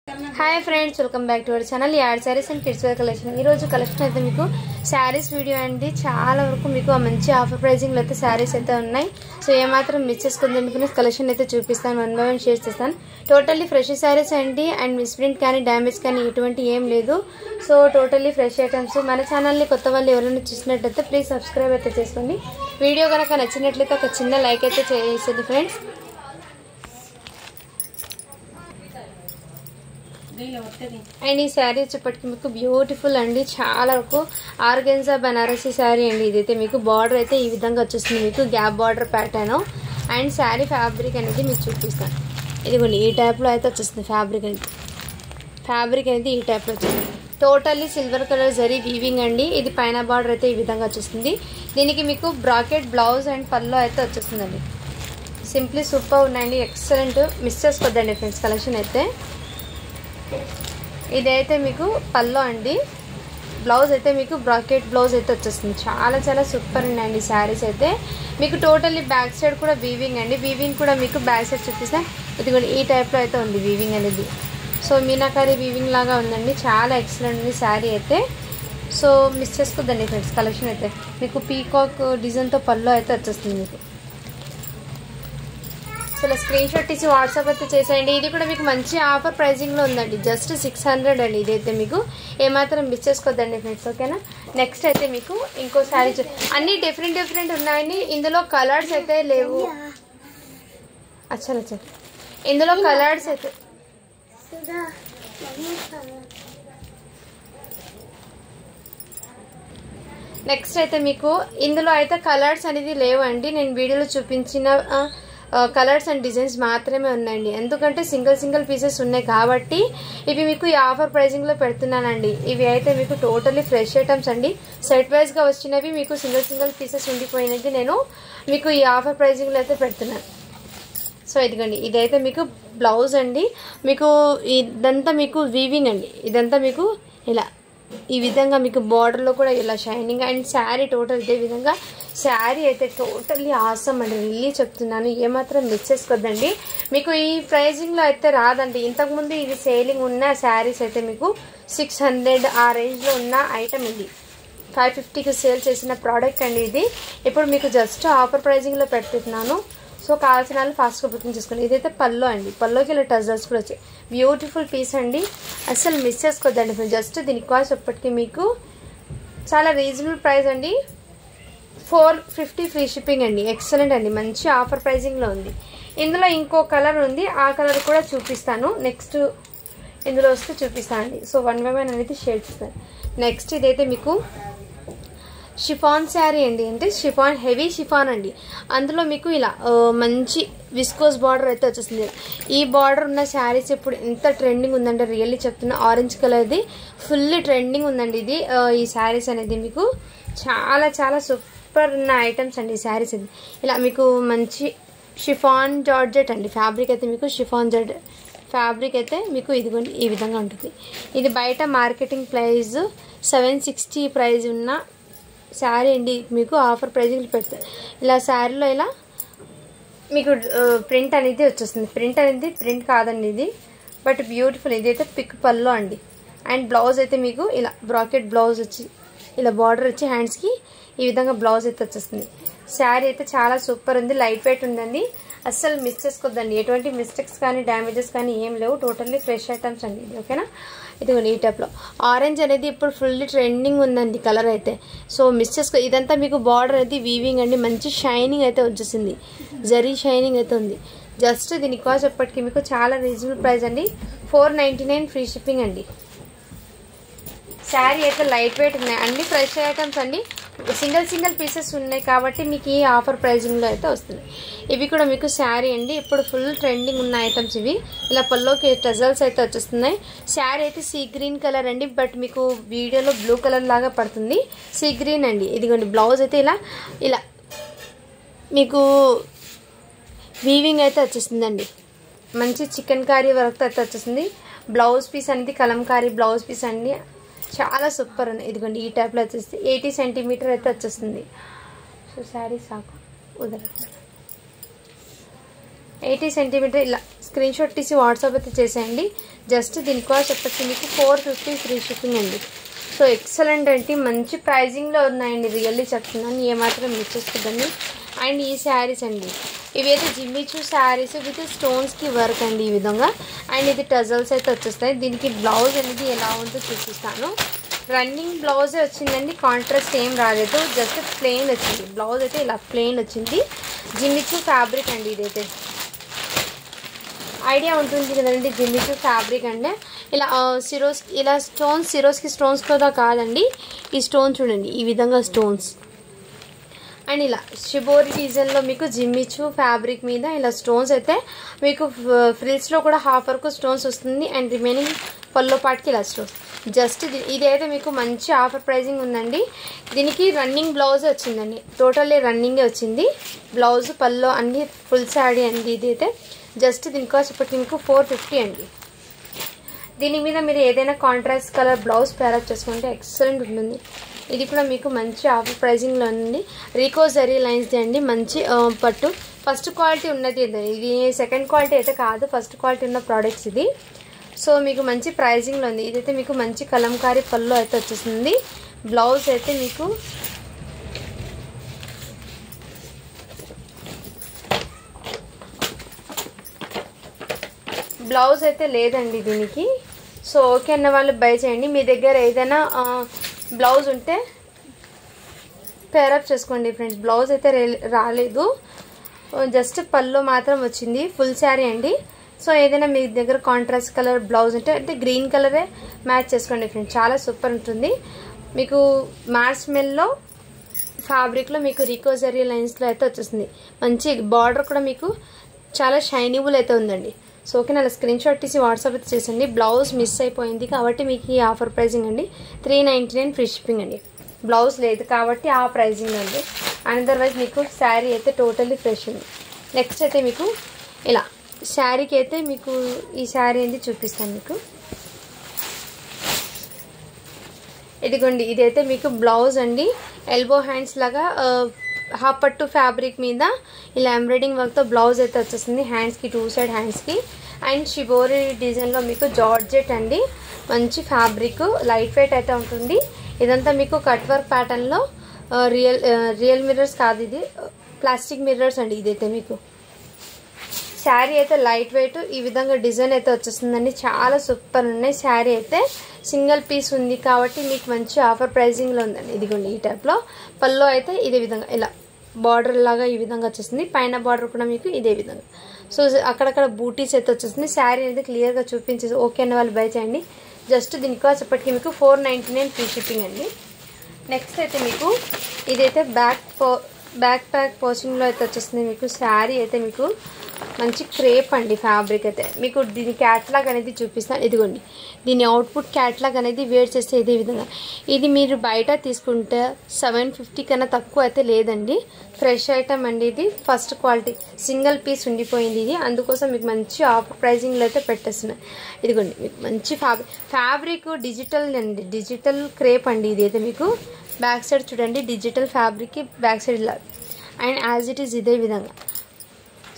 Hi friends welcome back to our channel याड saris and kids wear collection ఈ రోజు collection అయితే మీకు సారీస్ వీడియో అండి చాలా వరకు మీకు మంచి ఆఫర్ ప్రైజింగ్ లో అయితే సారీస్ అయితే ఉన్నాయి సో ఏ మాత్రం మిస్ చేసుకోవద్దని కలెక్షన్ అయితే చూపిస్తాను వన్ బై వన్ షేర్ చేస్తాను టోటల్లీ ఫ్రెష్ సారీస్ అండి అండ్ మిస్ ప్రింట్ కానీ డ్యామేజ్ కానీ ఎటువంటి ఏం లేదు సో టోటల్లీ ఫ్రెష్ ఐటమ్స్ మన ఛానల్ ని కొత్త వాళ్ళు ఎవరైనా చూసినట్లయితే ప్లీజ్ సబ్స్క్రైబ్ అయితే చేసుకోండి వీడియో గనుక నచ్చినట్లయితే ఒక చిన్న లైక్ అయితే చేయండి ఫ్రెండ్స్ అండ్ ఈ శారీ వచ్చేప్పటికి మీకు బ్యూటిఫుల్ అండి చాలా వరకు ఆర్గెన్జా బనారసి శారీ అండి ఇదైతే మీకు బార్డర్ అయితే ఈ విధంగా వచ్చేస్తుంది మీకు gap border pattern and sari fabric అనేది మీకు చూపిస్తాను ఇదిగోండి ఈ టైప్లో అయితే వచ్చేస్తుంది ఫ్యాబ్రిక్ అనేది ఈ టైప్లో వచ్చేస్తుంది totally silver colour zari weaving అండి ఇది పైన బార్డర్ అయితే ఈ విధంగా వచ్చేస్తుంది దీనికి మీకు బ్రాకెట్ బ్లౌజ్ అండ్ పల్లో అయితే వచ్చేస్తుందండి సింప్లీ సూపర్ ఉన్నాయండి ఎక్సలెంట్ మిస్ చేసుకోవద్దండి ఫ్రెండ్స్ కలెక్షన్ అయితే ఇదైతే మీకు పల్లో అండి బ్లౌజ్ అయితే మీకు బ్రాకెట్ బ్లౌజ్ అయితే వచ్చేస్తుంది చాలా చాలా సూపర్ ఉన్నాయండి శారీస్ అయితే మీకు టోటల్లీ బ్యాక్ సైడ్ కూడా వీవింగ్ అండి వీవింగ్ కూడా మీకు బ్యాక్ సైడ్ చూపిస్తే ఇది ఈ టైప్లో అయితే ఉంది వీవింగ్ అనేది సో మీనాకారి వీవింగ్ లాగా ఉందండి చాలా ఎక్సలెంట్ ఉంది శారీ అయితే సో మిస్ చేసుకోద్దండి ఫ్రెండ్స్ కలెక్షన్ అయితే మీకు పీకాక్ డిజైన్తో పల్లో అయితే వచ్చేస్తుంది మీకు అసలు స్క్రీన్ షాట్ తీసి వాట్సాప్ అయితే చేసేయండి ఇది కూడా మీకు మంచి ఆఫర్ ప్రైజింగ్లో ఉందండి జస్ట్ 600 అండి ఇదైతే మీకు ఏమాత్రం మిస్ చేసుకోవద్దండి ఫ్రెండ్స్ ఓకేనా నెక్స్ట్ అయితే మీకు ఇంకో శారీ అన్నీ డిఫరెంట్ ఉన్నాయండి ఇందులో కలర్స్ అయితే లేవు అచ్చా ఇందులో కలర్స్ అయితే నెక్స్ట్ అయితే మీకు ఇందులో అయితే కలర్స్ అనేది లేవండి నేను వీడియోలో చూపించిన కలర్స్ అండ్ డిజైన్స్ మాత్రమే ఉన్నాయండి ఎందుకంటే సింగిల్ పీసెస్ ఉన్నాయి కాబట్టి ఇవి మీకు ఈ ఆఫర్ ప్రైజింగ్లో పెడుతున్నానండి ఇవి అయితే మీకు టోటల్లీ ఫ్రెష్ ఐటమ్స్ అండి సెట్ వైజ్గా వచ్చినవి మీకు సింగిల్ పీసెస్ ఉండిపోయినది నేను మీకు ఈ ఆఫర్ ప్రైజింగ్లో అయితే పెడుతున్నాను సో ఇదిగోండి ఇదైతే మీకు బ్లౌజ్ అండి మీకు ఇదంతా మీకు వీవింగ్ అండి ఇదంతా మీకు ఇలా ఈ విధంగా మీకు బార్డర్లో కూడా ఇలా షైనింగ్ అండ్ శారీ టోటల్ ఇదే విధంగా శారీ అయితే టోటల్లీ ఆసమ్ అండి రియల్లీ చెప్తున్నాను ఏమాత్రం మిస్ చేసుకోద్దండి మీకు ఈ ప్రైజింగ్లో అయితే రాదండి ఇంతకుముందు ఇది సేలింగ్ ఉన్న శారీస్ అయితే మీకు 600 ఆ రేంజ్లో ఉన్న ఐటమ్ ఇది 550కి సేల్ చేసిన ప్రోడక్ట్ అండి ఇది ఇప్పుడు మీకు జస్ట్ ఆఫర్ ప్రైజింగ్లో పెడుతున్నాను సో కావాల్సిన వాళ్ళు ఫాస్ట్గా బుకింగ్ చేసుకోండి ఇదైతే పల్లో అండి పల్లోకి ఇలా టజల్స్ కూడా వచ్చాయి బ్యూటిఫుల్ పీస్ అండి అసలు మిస్ చేసుకోవద్దండి జస్ట్ దీని కాస్ట్ ఎప్పటికీ మీకు చాలా రీజనబుల్ ప్రైస్ అండి 450 ఫ్రీ షిప్పింగ్ అండి ఎక్సలెంట్ అండి మంచి ఆఫర్ ప్రైజింగ్లో ఉంది ఇందులో ఇంకో కలర్ ఉంది ఆ కలర్ కూడా చూపిస్తాను నెక్స్ట్ ఇందులో వస్తే చూపిస్తాను అండి సో వన్ బై వన్ అనేది షేర్ చేస్తాను నెక్స్ట్ ఇదైతే మీకు షిఫాన్ శారీ అండి అంటే షిఫాన్ హెవీ షిఫాన్ అండి అందులో మీకు ఇలా మంచి విస్కోస్ బార్డర్ అయితే వచ్చేస్తుంది ఈ బార్డర్ ఉన్న శారీస్ ఇప్పుడు ఎంత ట్రెండింగ్ ఉందంటే రియల్లీ చెప్తున్నా ఆరెంజ్ కలర్ది ఫుల్ ట్రెండింగ్ ఉందండి ఇది ఈ శారీస్ అనేది మీకు చాలా చాలా సూపర్ ఉన్న ఐటమ్స్ అండి ఈ శారీస్ ఇది ఇలా మీకు మంచి షిఫాన్ జార్జెట్ అండి ఫ్యాబ్రిక్ అయితే మీకు షిఫాన్ జార్జెట్ ఫ్యాబ్రిక్ అయితే మీకు ఇదిగోండి ఈ విధంగా ఉంటుంది ఇది బయట మార్కెటింగ్ ప్రైస్ 760 ప్రైస్ ఉన్న శారీ అండి మీకు ఆఫర్ ప్రైజింగ్ పెడతారు ఇలా శారీలో ఇలా మీకు ప్రింట్ అనేది వచ్చేస్తుంది ప్రింట్ కాదండి ఇది బట్ బ్యూటిఫుల్ ఇదైతే పిక్ పల్లో అండి అండ్ బ్లౌజ్ అయితే మీకు ఇలా బ్రాకెట్ బ్లౌజ్ వచ్చి ఇలా బార్డర్ వచ్చి హ్యాండ్స్కి ఈ విధంగా బ్లౌజ్ అయితే వచ్చేస్తుంది శారీ అయితే చాలా సూపర్ ఉంది లైట్ వెయిట్ ఉందండి అస్సలు మిస్ చేసుకోవద్దండి ఎటువంటి మిస్టేక్స్ కానీ డ్యామేజెస్ కానీ ఏం లేవు టోటల్లీ ఫ్రెష్ ఐటమ్స్ అండి ఇది ఓకేనా ఇదిగోండి ఈ టైప్లో ఆరెంజ్ అనేది ఇప్పుడు ఫుల్లీ ట్రెండింగ్ ఉందండి కలర్ అయితే సో మిస్ చేసుకో ఇదంతా మీకు బార్డర్ అయితే వీవింగ్ అండి మంచి షైనింగ్ అయితే వచ్చేసింది జరీ షైనింగ్ అయితే ఉంది జస్ట్ దీని కాస్ట్ ఎప్పటికీ మీకు చాలా రీజనబుల్ ప్రైస్ అండి 499 ఫ్రీ షిప్పింగ్ అండి శారీ అయితే లైట్ వెయిట్ ఉన్నాయి అన్ని ఫ్రెష్ ఐటమ్స్ అండి సింగిల్ పీసెస్ ఉన్నాయి కాబట్టి మీకు ఈ ఆఫర్ ప్రైజింగ్లో అయితే వస్తుంది ఇవి కూడా మీకు శారీ అండి ఇప్పుడు ఫుల్ ట్రెండింగ్ ఉన్న ఐటమ్స్ ఇవి ఇలా పల్లోకి టజల్స్ అయితే వచ్చేస్తున్నాయి శారీ అయితే సీ గ్రీన్ కలర్ అండి బట్ మీకు వీడియోలో బ్లూ కలర్ లాగా పడుతుంది సీ గ్రీన్ అండి ఇదిగోండి బ్లౌజ్ అయితే ఇలా మీకు వీవింగ్ అయితే వచ్చేస్తుందండి మంచి చికెన్ కారీ వర్క్ అయితే వచ్చేస్తుంది బ్లౌజ్ పీస్ అనేది కలంకారీ బ్లౌజ్ పీస్ అండి చాలా సూపర్ ఉంది ఇదిగోండి ఈ టైప్లో వచ్చేసి 80 సెంటీమీటర్ అయితే వచ్చేస్తుంది సో శారీ సాకు ఉదర 80 సెంటీమీటర్ ఇలా స్క్రీన్ షాట్ తీసి వాట్సాప్ అయితే చేసేయండి. జస్ట్ దీని కాస్ట్ వచ్చేసి మీకు 450 ఫ్రీ షిప్పింగ్ అండి. సో ఎక్సలెంట్ అంటే మంచి ప్రైజింగ్లో ఉన్నాయండి, రియల్లీ చెప్తున్నాను, ఏమాత్రం మిస్ చేసుకోదండి. అండ్ ఈ శారీస్ అండి, ఇవి అయితే జిమ్మిచూ శారీస్ విత్ స్టోన్స్కి వర్క్ అండి ఈ విధంగా. అండ్ ఇది టజల్స్ అయితే వచ్చేస్తాయి. దీనికి బ్లౌజ్ అనేది ఎలా ఉందో చూపిస్తాను. రన్నింగ్ బ్లౌజే వచ్చిందండి, కాంట్రాస్ట్ ఏం రాలేదు, జస్ట్ ప్లెయిన్ వచ్చింది. బ్లౌజ్ అయితే ఇలా ప్లెయిన్ వచ్చింది. జిమ్మిచూ ఫ్యాబ్రిక్ అండి, ఇదైతే ఐడియా ఉంటుంది కదండి. జిమ్మిచూ ఫ్యాబ్రిక్ అంటే ఇలా సిరోస్, ఇలా స్టోన్స్, సిరోస్కి స్టోన్స్ కూడా కాదండి, ఈ స్టోన్ చూడండి ఈ విధంగా స్టోన్స్. అండ్ ఇలా షిబోరి డిజైన్లో మీకు జిమ్మిచూ ఫ్యాబ్రిక్ మీద ఇలా స్టోన్స్ అయితే మీకు ఫ్రిల్స్లో కూడా హాఫ్ వరకు స్టోన్స్ వస్తుంది. అండ్ రిమైనింగ్ పల్లో పాటికి ఇలా స్టోన్స్. జస్ట్ ఇదైతే మీకు మంచి ఆఫర్ ప్రైజింగ్ ఉందండి. దీనికి రన్నింగ్ బ్లౌజ్ వచ్చిందండి, టోటల్లీ రన్నింగే వచ్చింది. బ్లౌజ్ పల్లో అన్ని ఫుల్ శారీ అండి. ఇదైతే జస్ట్ దీని కాస్ట్ ఇప్పటికి మీకు 450 అండి. దీని మీద మీరు ఏదైనా కాంట్రాస్ట్ కలర్ బ్లౌజ్ పేరప్ చేసుకుంటే ఎక్సలెంట్ ఉంటుంది. ఇది కూడా మీకు మంచి ఆఫర్ ప్రైజింగ్లో ఉంది. రీకో జరీ లైన్స్ది అండి, మంచి పట్టు ఫస్ట్ క్వాలిటీ ఉన్నది. ఇది సెకండ్ క్వాలిటీ అయితే కాదు, ఫస్ట్ క్వాలిటీ ఉన్న ప్రోడక్ట్స్ ఇది. సో మీకు మంచి ప్రైజింగ్లో ఉంది. ఇదైతే మీకు మంచి కలంకారీ పళ్ళు అయితే వచ్చేస్తుంది. బ్లౌజ్ అయితే మీకు బ్లౌజ్ అయితే లేదండి దీనికి. సో ఓకే అన్న వాళ్ళు బై చేయండి. మీ దగ్గర ఏదైనా బ్లౌజ్ ఉంటే పేరప్ చేసుకోండి ఫ్రెండ్స్. బ్లౌజ్ అయితే రాలేదు, జస్ట్ పళ్ళు మాత్రం వచ్చింది. ఫుల్ శారీ అండి. సో ఏదైనా మీ దగ్గర కాంట్రాస్ట్ కలర్ బ్లౌజ్ ఉంటే అంటే గ్రీన్ కలరే మ్యాచ్ చేసుకోండి ఫ్రెండ్స్, చాలా సూపర్ ఉంటుంది. మీకు మార్స్మెల్లో ఫ్యాబ్రిక్లో మీకు రీకో జరీ లైన్స్లో అయితే వచ్చేస్తుంది. మంచి బార్డర్ కూడా మీకు చాలా షైనీబుల్ అయితే ఉందండి. సో ఓకే, అలా స్క్రీన్ షాట్ తీసి వాట్సాప్ అయితే చేసండి. బ్లౌజ్ మిస్ అయిపోయింది కాబట్టి మీకు ఈ ఆఫర్ ప్రైజింగ్ అండి 399 ఫ్రీ షిప్పింగ్ అండి. బ్లౌజ్ లేదు కాబట్టి ఆ ప్రైజింగ్ అండి. అదర్వైజ్ మీకు శారీ అయితే టోటల్లీ ఫ్రెష్ ఉంది. నెక్స్ట్ అయితే మీకు ఇలా శారీకి అయితే మీకు ఈ శారీ అనేది చూపిస్తాను మీకు. ఇదిగోండి, ఇదైతే మీకు బ్లౌజ్ అండి. ఎల్బో హ్యాండ్స్ లాగా హాఫ్ పట్టు ఫ్యాబ్రిక్ మీద ఇలా ఎంబ్రాయిడింగ్ వర్క్తో బ్లౌజ్ అయితే వచ్చేస్తుంది. హ్యాండ్స్కి 2 సైడ్ హ్యాండ్స్కి. అండ్ షిబోరి డిజైన్లో మీకు జార్జెట్ అండి, మంచి ఫ్యాబ్రిక్, లైట్ వెయిట్ అయితే ఉంటుంది. ఇదంతా మీకు కట్ వర్క్ ప్యాటర్న్లో రియల్ మిర్రర్స్ కాదు, ఇది ప్లాస్టిక్ మిర్రర్స్ అండి. ఇదైతే మీకు శారీ అయితే లైట్ వెయిట్ ఈ విధంగా డిజైన్ అయితే వచ్చేస్తుందండి. చాలా సూపర్ ఉన్నాయి. శారీ అయితే సింగిల్ పీస్ ఉంది కాబట్టి మీకు మంచి ఆఫర్ ప్రైజింగ్లో ఉందండి. ఇదిగోండి ఈ టైప్లో పల్లో అయితే ఇదే విధంగా ఇలా బార్డర్ లాగా ఈ విధంగా వచ్చేస్తుంది. పైన బార్డర్ కూడా మీకు ఇదే విధంగా. సో అక్కడక్కడ బూటీస్ అయితే వచ్చేస్తుంది. శారీ అనేది క్లియర్గా చూపించేసి ఓకే అన్న వాళ్ళు బై చేయండి. జస్ట్ దీనికి కాస్ట్ ఇప్పటికీ మీకు 499 ఫ్రీ షిప్పింగ్ అండి. నెక్స్ట్ అయితే మీకు ఇదైతే బ్యాక్ ప్యాక్ పోచింగ్లో అయితే వచ్చేస్తుంది. మీకు శారీ అయితే మీకు మంచి క్రేప్ అండి ఫ్యాబ్రిక్ అయితే. మీకు దీని క్యాట్లాగ్ అనేది చూపిస్తాను. ఇదిగోండి, దీని అవుట్పుట్ క్యాట్లాగ్ అనేది వేర్ చేస్తే ఇదే విధంగా. ఇది మీరు బయట తీసుకుంటే 750 కన్నా తక్కువ అయితే లేదండి. ఫ్రెష్ ఐటమ్ అండి, ఇది ఫస్ట్ క్వాలిటీ, సింగిల్ పీస్ ఉండిపోయింది ఇది. అందుకోసం మీకు మంచి ఆఫర్ ప్రైజింగ్లో అయితే పెట్టేస్తున్నాయి. ఇదిగోండి మీకు మంచి ఫ్యాబ్రిక్ డిజిటల్ అండి, డిజిటల్ క్రేప్ అండి. ఇది అయితే మీకు బ్యాక్ సైడ్ చూడండి, డిజిటల్ ఫ్యాబ్రిక్కి బ్యాక్ సైడ్ ఇలా. అండ్ యాజ్ ఇట్ ఈస్ ఇదే విధంగా.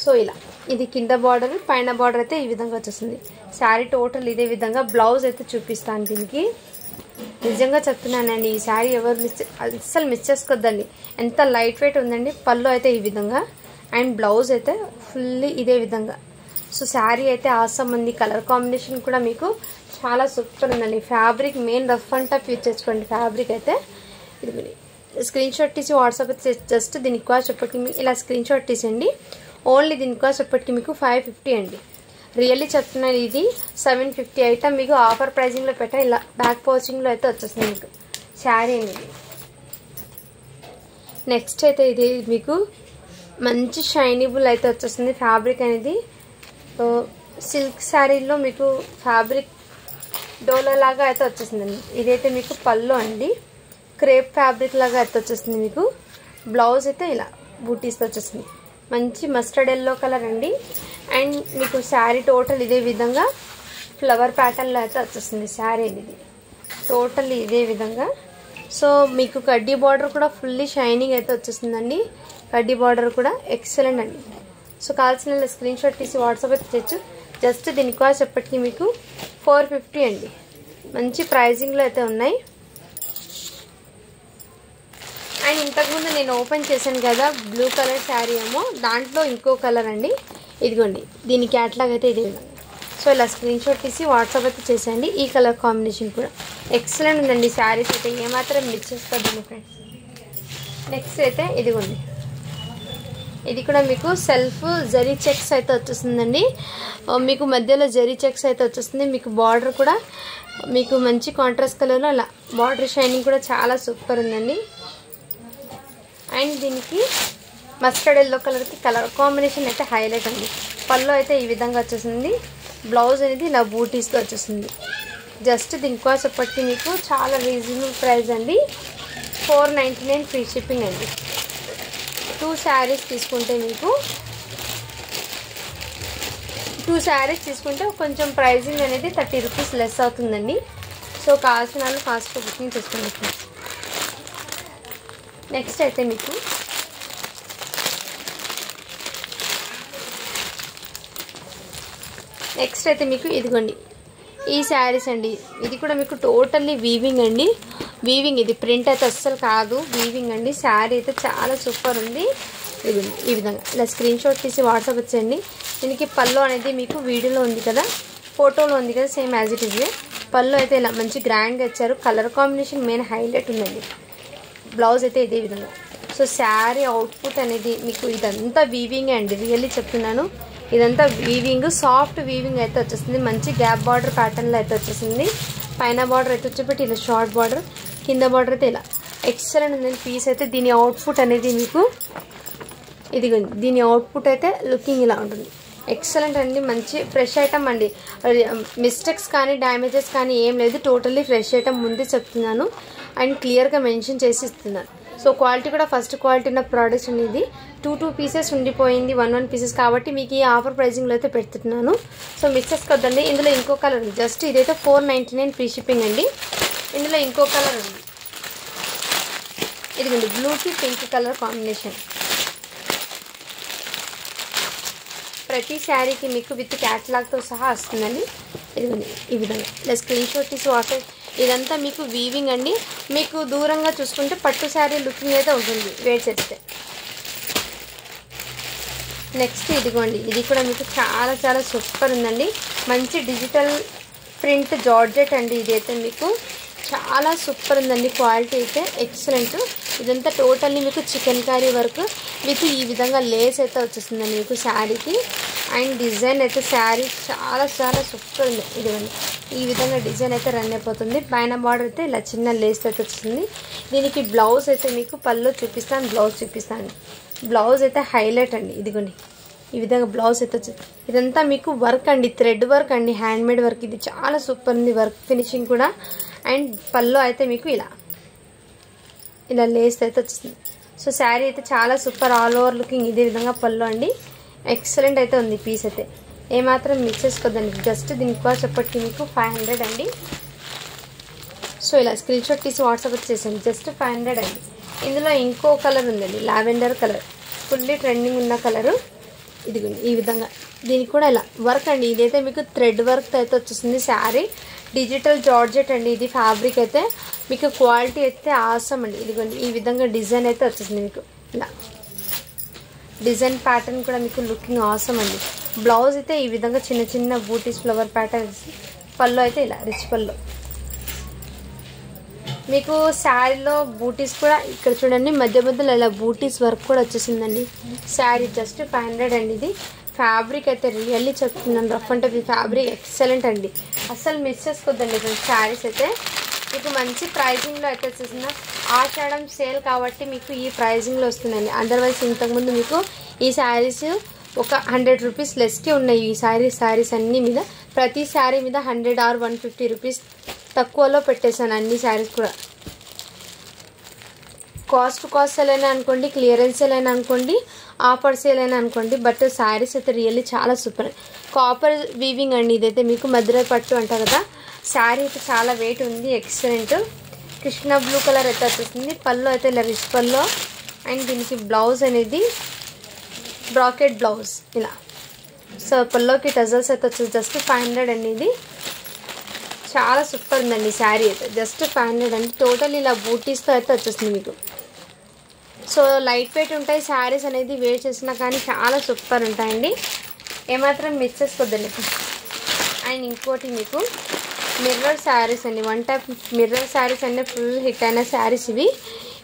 సో ఇలా ఇది కింద బార్డర్, పైన బార్డర్ అయితే ఈ విధంగా వచ్చేస్తుంది. శారీ టోటల్ ఇదే విధంగా. బ్లౌజ్ అయితే చూపిస్తాను దీనికి. నిజంగా చెప్తున్నానండి, ఈ శారీ ఎవరు అస్సలు మిస్ చేసుకోద్దండి. ఎంత లైట్ వెయిట్ ఉందండి. పళ్ళు అయితే ఈ విధంగా అండ్ బ్లౌజ్ అయితే ఫుల్లీ ఇదే విధంగా. సో శారీ అయితే ఆసమ్ ఉంది. కలర్ కాంబినేషన్ కూడా మీకు చాలా సూపర్ ఉందండి. Fabric main rough and tough use చేసుకోండి. ఫ్యాబ్రిక్ అయితే ఇది స్క్రీన్ షాట్ తీసి వాట్సాప్ అయితే జస్ట్ దీనికి కాస్ట్ చెప్పటికి ఇలా స్క్రీన్ షాట్ తీసేయండి. ఓన్లీ దీని కాస్ట్ ఎప్పటికీ మీకు 550 అండి. రియల్లీ చెప్తున్నాను, ఇది 750 అయితే మీకు ఆఫర్ ప్రైజింగ్లో పెట్టా. ఇలా బ్యాక్ పోచింగ్లో అయితే వచ్చేస్తుంది మీకు శారీ అనేది. నెక్స్ట్ అయితే ఇది మీకు మంచి షైనీబుల్ అయితే వచ్చేస్తుంది. ఫ్యాబ్రిక్ అనేది సిల్క్ శారీలో మీకు ఫ్యాబ్రిక్ డోలో లాగా అయితే వచ్చేస్తుందండి. ఇదైతే మీకు పళ్ళు అండి, క్రేప్ ఫ్యాబ్రిక్ లాగా అయితే వచ్చేస్తుంది. మీకు బ్లౌజ్ అయితే ఇలా బూటీస్తో వచ్చేస్తుంది. మంచి మస్టర్డ్ ఎల్లో కలర్ అండి. అండ్ మీకు శారీ టోటల్ ఇదే విధంగా ఫ్లవర్ ప్యాటర్న్లో అయితే వచ్చేస్తుంది. శారీ అనేది టోటల్ ఇదే విధంగా. సో మీకు కడ్డీ బార్డర్ కూడా ఫుల్లీ షైనింగ్ అయితే వచ్చేస్తుందండి. కడ్డీ బార్డర్ కూడా ఎక్సలెంట్ అండి. సో కావాల్సిన స్క్రీన్ షాట్ తీసి వాట్సాప్ అయితే తెచ్చు. జస్ట్ దీని కాస్ట్ ఎప్పటికీ మీకు 450 అండి. మంచి ప్రైజింగ్లో అయితే ఉన్నాయి. అండ్ ఇంతకుముందు నేను ఓపెన్ చేశాను కదా బ్లూ కలర్ శారీ ఏమో, దాంట్లో ఇంకో కలర్ అండి. ఇదిగోండి దీని క్యాట్లాగ్ అయితే ఇది. సో ఇలా స్క్రీన్ షాట్ తీసి వాట్సాప్ అయితే చేసేయండి. ఈ కలర్ కాంబినేషన్ కూడా ఎక్సలెంట్ ఉందండి. శారీస్ అయితే ఏమాత్రం మిస్ చేసుకోండి ఫ్రెండ్స్. నెక్స్ట్ అయితే ఇదిగోండి, ఇది కూడా మీకు సెల్ఫ్ జరీ చెక్స్ అయితే వచ్చేస్తుందండి. మీకు మధ్యలో జరీ చెక్స్ అయితే వచ్చేస్తుంది. మీకు బార్డర్ కూడా మీకు మంచి కాంట్రాస్ట్ కలర్లో అలా బార్డర్ షైనింగ్ కూడా చాలా సూపర్ ఉందండి. అండ్ దీనికి మస్టర్డ్ ఎల్లో కలర్కి కలర్ కాంబినేషన్ అయితే హైలైట్ అండి. పళ్ళు అయితే ఈ విధంగా వచ్చేసింది. బ్లౌజ్ అనేది ఇలా బూటీస్తో వచ్చేసింది. జస్ట్ దీని కాస్ట్ ఎప్పటికీ మీకు చాలా రీజనబుల్ ప్రైస్ అండి. 499 ఫ్రీ షిప్పింగ్ అండి. 2 శారీస్ తీసుకుంటే మీకు 2 శారీస్ తీసుకుంటే కొంచెం ప్రైజింగ్ అనేది 30 రూపీస్ లెస్ అవుతుందండి. సో కావాల్సిన వాళ్ళు ఫాస్ట్గా బుకింగ్ చేసుకోండి. నెక్స్ట్ అయితే మీకు ఇదిగోండి ఈ శారీస్ అండి. ఇది కూడా మీకు టోటల్లీ వీవింగ్ అండి. వీవింగ్, ఇది ప్రింట్ అయితే అస్సలు కాదు, వీవింగ్ అండి. శారీ అయితే చాలా సూపర్ ఉంది. ఇదిగోండి ఈ విధంగా ఇలా స్క్రీన్ షాట్ తీసి వాట్సాప్ వచ్చేయండి. దీనికి పళ్ళు అనేది మీకు వీడియోలో ఉంది కదా, ఫోటోలో ఉంది కదా, సేమ్ యాజ్ ఇట్ ఈజ్. పళ్ళు అయితే ఇలా మంచి గ్రాండ్గా ఇచ్చారు. కలర్ కాంబినేషన్ మెయిన్ హైలైట్ ఉందండి. బ్లౌజ్ అయితే ఇదే విధంగా. సో శారీ అవుట్పుట్ అనేది మీకు ఇదంతా వీవింగ్ అండి, రియల్లీ చెప్తున్నాను. ఇదంతా వీవింగ్, సాఫ్ట్ వీవింగ్ అయితే వచ్చేస్తుంది. మంచి గ్యాప్ బార్డర్ ప్యాటర్న్లో అయితే వచ్చేసింది. పైన బార్డర్ అయితే వచ్చేపెట్టి ఇలా షార్ట్ బార్డర్, కింద బార్డర్ అయితే ఇలా ఎక్సలెంట్ ఉందండి పీస్ అయితే. దీని అవుట్పుట్ అనేది మీకు ఇదిగోండి, దీని అవుట్పుట్ అయితే లుకింగ్ ఇలా ఉంటుంది. ఎక్సలెంట్ అండి. మంచి ఫ్రెష్ ఐటమ్ అండి. మిస్టేక్స్ కానీ డ్యామేజెస్ కానీ ఏం లేదు. టోటల్లీ ఫ్రెష్ ఐటమ్ ముందే చెప్తున్నాను అండ్ క్లియర్గా మెన్షన్ చేసి ఇస్తున్నాను. సో క్వాలిటీ కూడా ఫస్ట్ క్వాలిటీ ఉన్న ప్రోడక్ట్స్ అనేది 2 పీసెస్ ఉండిపోయింది, 1 పీసెస్ కాబట్టి మీకు ఈ ఆఫర్ ప్రైజింగ్లో అయితే పెడుతున్నాను. సో మిస్ చేసుకోవద్దండి. ఇందులో ఇంకో కలర్ ఉంది. జస్ట్ ఇదైతే 499 ఫ్రీ షిప్పింగ్ అండి. ఇందులో ఇంకో కలర్ ఉంది. ఇదిగోండి బ్లూకి పింక్ కలర్ కాంబినేషన్. ప్రతి శారీకి మీకు విత్ క్యాటలాగ్తో సహా వస్తుందండి. ఇదిగోండి ఈ విధంగా ఇలా స్క్రీన్ షాట్ తీసి వాట్సాప్. ఇదంతా మీకు వీవింగ్ అండి. మీకు దూరంగా చూసుకుంటే పట్టు శారీ లుకింగ్ అయితే ఉంటుంది వేర్ చేస్తే. నెక్స్ట్ ఇదిగోండి, ఇది కూడా మీకు చాలా చాలా సూపర్ ఉందండి. మంచి డిజిటల్ ప్రింట్ జార్జెట్ అండి. ఇదైతే మీకు చాలా సూపర్ ఉందండి. క్వాలిటీ అయితే ఎక్సలెంట్. ఇదంతా టోటల్లీ మీకు చికెన్ కర్రీ వర్క్ విత్ ఈ విధంగా లేస్ అయితే వచ్చేస్తుందండి మీకు శారీకి. అండ్ డిజైన్ అయితే శారీ చాలా చాలా సూపర్ ఉంది. ఇదిగోండి ఈ విధంగా డిజైన్ అయితే రన్ అయిపోతుంది. పైన బార్డర్ అయితే ఇలా చిన్న లేస్ అయితే వచ్చింది. దీనికి బ్లౌజ్ అయితే మీకు పళ్ళు చూపిస్తాను, బ్లౌజ్ చూపిస్తాను. బ్లౌజ్ అయితే హైలైట్ అండి. ఇదిగోండి ఈ విధంగా బ్లౌజ్ అయితే వచ్చింది. ఇదంతా మీకు వర్క్ అండి, థ్రెడ్ వర్క్ అండి, హ్యాండ్మేడ్ వర్క్. ఇది చాలా సూపర్ ఉంది వర్క్ ఫినిషింగ్ కూడా. అండ్ పళ్ళు అయితే మీకు ఇలా లేస్ అయితే వచ్చింది. సో శారీ అయితే చాలా సూపర్, ఆల్ ఓవర్ లుకింగ్ ఇదే విధంగా పళ్ళు అండి. ఎక్సలెంట్ అయితే ఉంది పీస్ అయితే, ఏమాత్రం మిస్ చేసుకోదండి. జస్ట్ దీని కాస్ట్ చెప్పటికి మీకు 500 అండి. సో ఇలా స్క్రీన్ షాట్ తీసి వాట్సాప్ వచ్చేసాను. జస్ట్ 500 అండి. ఇందులో ఇంకో కలర్ ఉందండి, లావెండర్ కలర్, ఫుల్లీ ట్రెండింగ్ ఉన్న కలరు. ఇదిగోండి ఈ విధంగా. దీనికి కూడా ఇలా వర్క్ అండి. ఇదైతే మీకు థ్రెడ్ వర్క్ అయితే వచ్చేసింది. శారీ డిజిటల్ జార్జెట్ అండి. ఇది ఫ్యాబ్రిక్ అయితే మీకు క్వాలిటీ అయితే ఆసమ్ అండి. ఇదిగోండి ఈ విధంగా డిజైన్ అయితే వచ్చేసింది మీకు. ఇలా డిజైన్ ప్యాటర్న్ కూడా మీకు లుకింగ్ ఆసమ్ అండి. బ్లౌజ్ అయితే ఈ విధంగా చిన్న చిన్న బూటీస్ ఫ్లవర్ ప్యాటర్న్స్. పళ్ళు అయితే ఇలా రిచ్ పళ్ళు. మీకు శారీలో బూటీస్ కూడా ఇక్కడ చూడండి, మధ్య మధ్యలో ఇలా బూటీస్ వర్క్ కూడా వచ్చేసిందండి. శారీ జస్ట్ 500 అండి. ఇది ఫ్యాబ్రిక్ అయితే రియల్లీ చెప్తున్నాను, రఫ్ అంటే ఫ్యాబ్రిక్ ఎక్సలెంట్ అండి. అస్సలు మిస్ చేసుకోవద్దండి శారీస్ అయితే. మీకు మంచి ప్రైజింగ్లో అయితే వచ్చేసింది. ఆషాఢం సేల్ కాబట్టి మీకు ఈ ప్రైజింగ్లో వస్తుందండి. అదర్వైజ్ ఇంతకుముందు మీకు ఈ శారీస్ ఒక 100 రూపీస్ లెస్కే ఉన్నాయి. ఈ శారీస్ అన్ని మీద, ప్రతి శారీ మీద 100 or 150 రూపీస్ తక్కువలో పెట్టేశాను అన్ని శారీస్ కూడా. కాస్ట్ సేల్ అయినా అనుకోండి, క్లియరెన్స్ సేల్ అయినా అనుకోండి, ఆఫర్ సేల్ అయినా అనుకోండి. బట్ శారీస్ అయితే రియల్లీ చాలా సూపర్. కాపర్ వీవింగ్ అండి. ఇదైతే మీకు మధురై పట్టు అంటారు కదా. శారీ అయితే చాలా వెయిట్ ఉంది, ఎక్సలెంట్. కృష్ణ బ్లూ కలర్ అయితే వచ్చేసింది. పళ్ళు అయితే ఇలా రిచ్ పళ్ళు. అండ్ దీనికి బ్లౌజ్ అనేది బ్రాకెట్ బ్లౌజ్ ఇలా. సో పల్లోకి టజల్స్ అయితే వచ్చేసి జస్ట్ 500 అండి. ఇది చాలా సూపర్ ఉందండి శారీ అయితే, జస్ట్ 500 అండి. టోటల్ ఇలా బూటీస్తో అయితే వచ్చేస్తుంది మీకు. సో లైట్ వెయిట్ ఉంటాయి శారీస్ అనేది, వేర్ చేసినా కానీ చాలా సూపర్ ఉంటాయండి, ఏమాత్రం మిస్ చేసుకోద్దండి. అండ్ ఇంకోటి మీకు మిర్రర్ శారీస్ అండి, వన్ టైప్ మిర్రర్ శారీస్ అంటే ఫుల్ హిట్ అయిన శారీస్ ఇవి.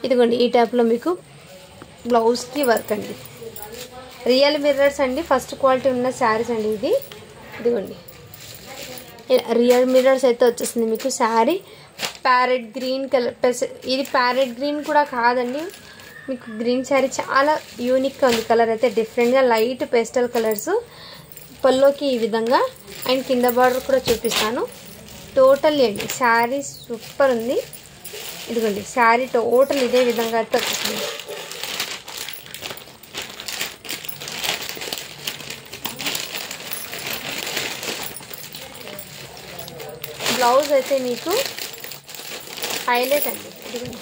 ఇదిగోండి ఈ టైప్లో మీకు బ్లౌజ్కి వర్క్ అండి, రియల్ మిర్రర్స్ అండి, ఫస్ట్ క్వాలిటీ ఉన్న శారీస్ అండి ఇది. ఇదిగోండి రియల్ మిర్రర్స్ అయితే వచ్చేసింది మీకు. Sari parrot green colour plus ఇది ప్యారెట్ గ్రీన్ కూడా కాదండి, మీకు గ్రీన్ శారీ చాలా యూనిక్గా ఉంది. కలర్ అయితే డిఫరెంట్గా లైట్ పేస్టల్ కలర్స్, పల్లోకి ఈ విధంగా. అండ్ కింద బార్డర్ కూడా చూపిస్తాను. టోటల్ అండి శారీ సూపర్ ఉంది. ఇదిగోండి శారీ టోటల్ ఇదే విధంగా అయితే వచ్చేసింది. బ్లౌజ్ అయితే మీకు హైలైట్ అండి. ఇదిగోండి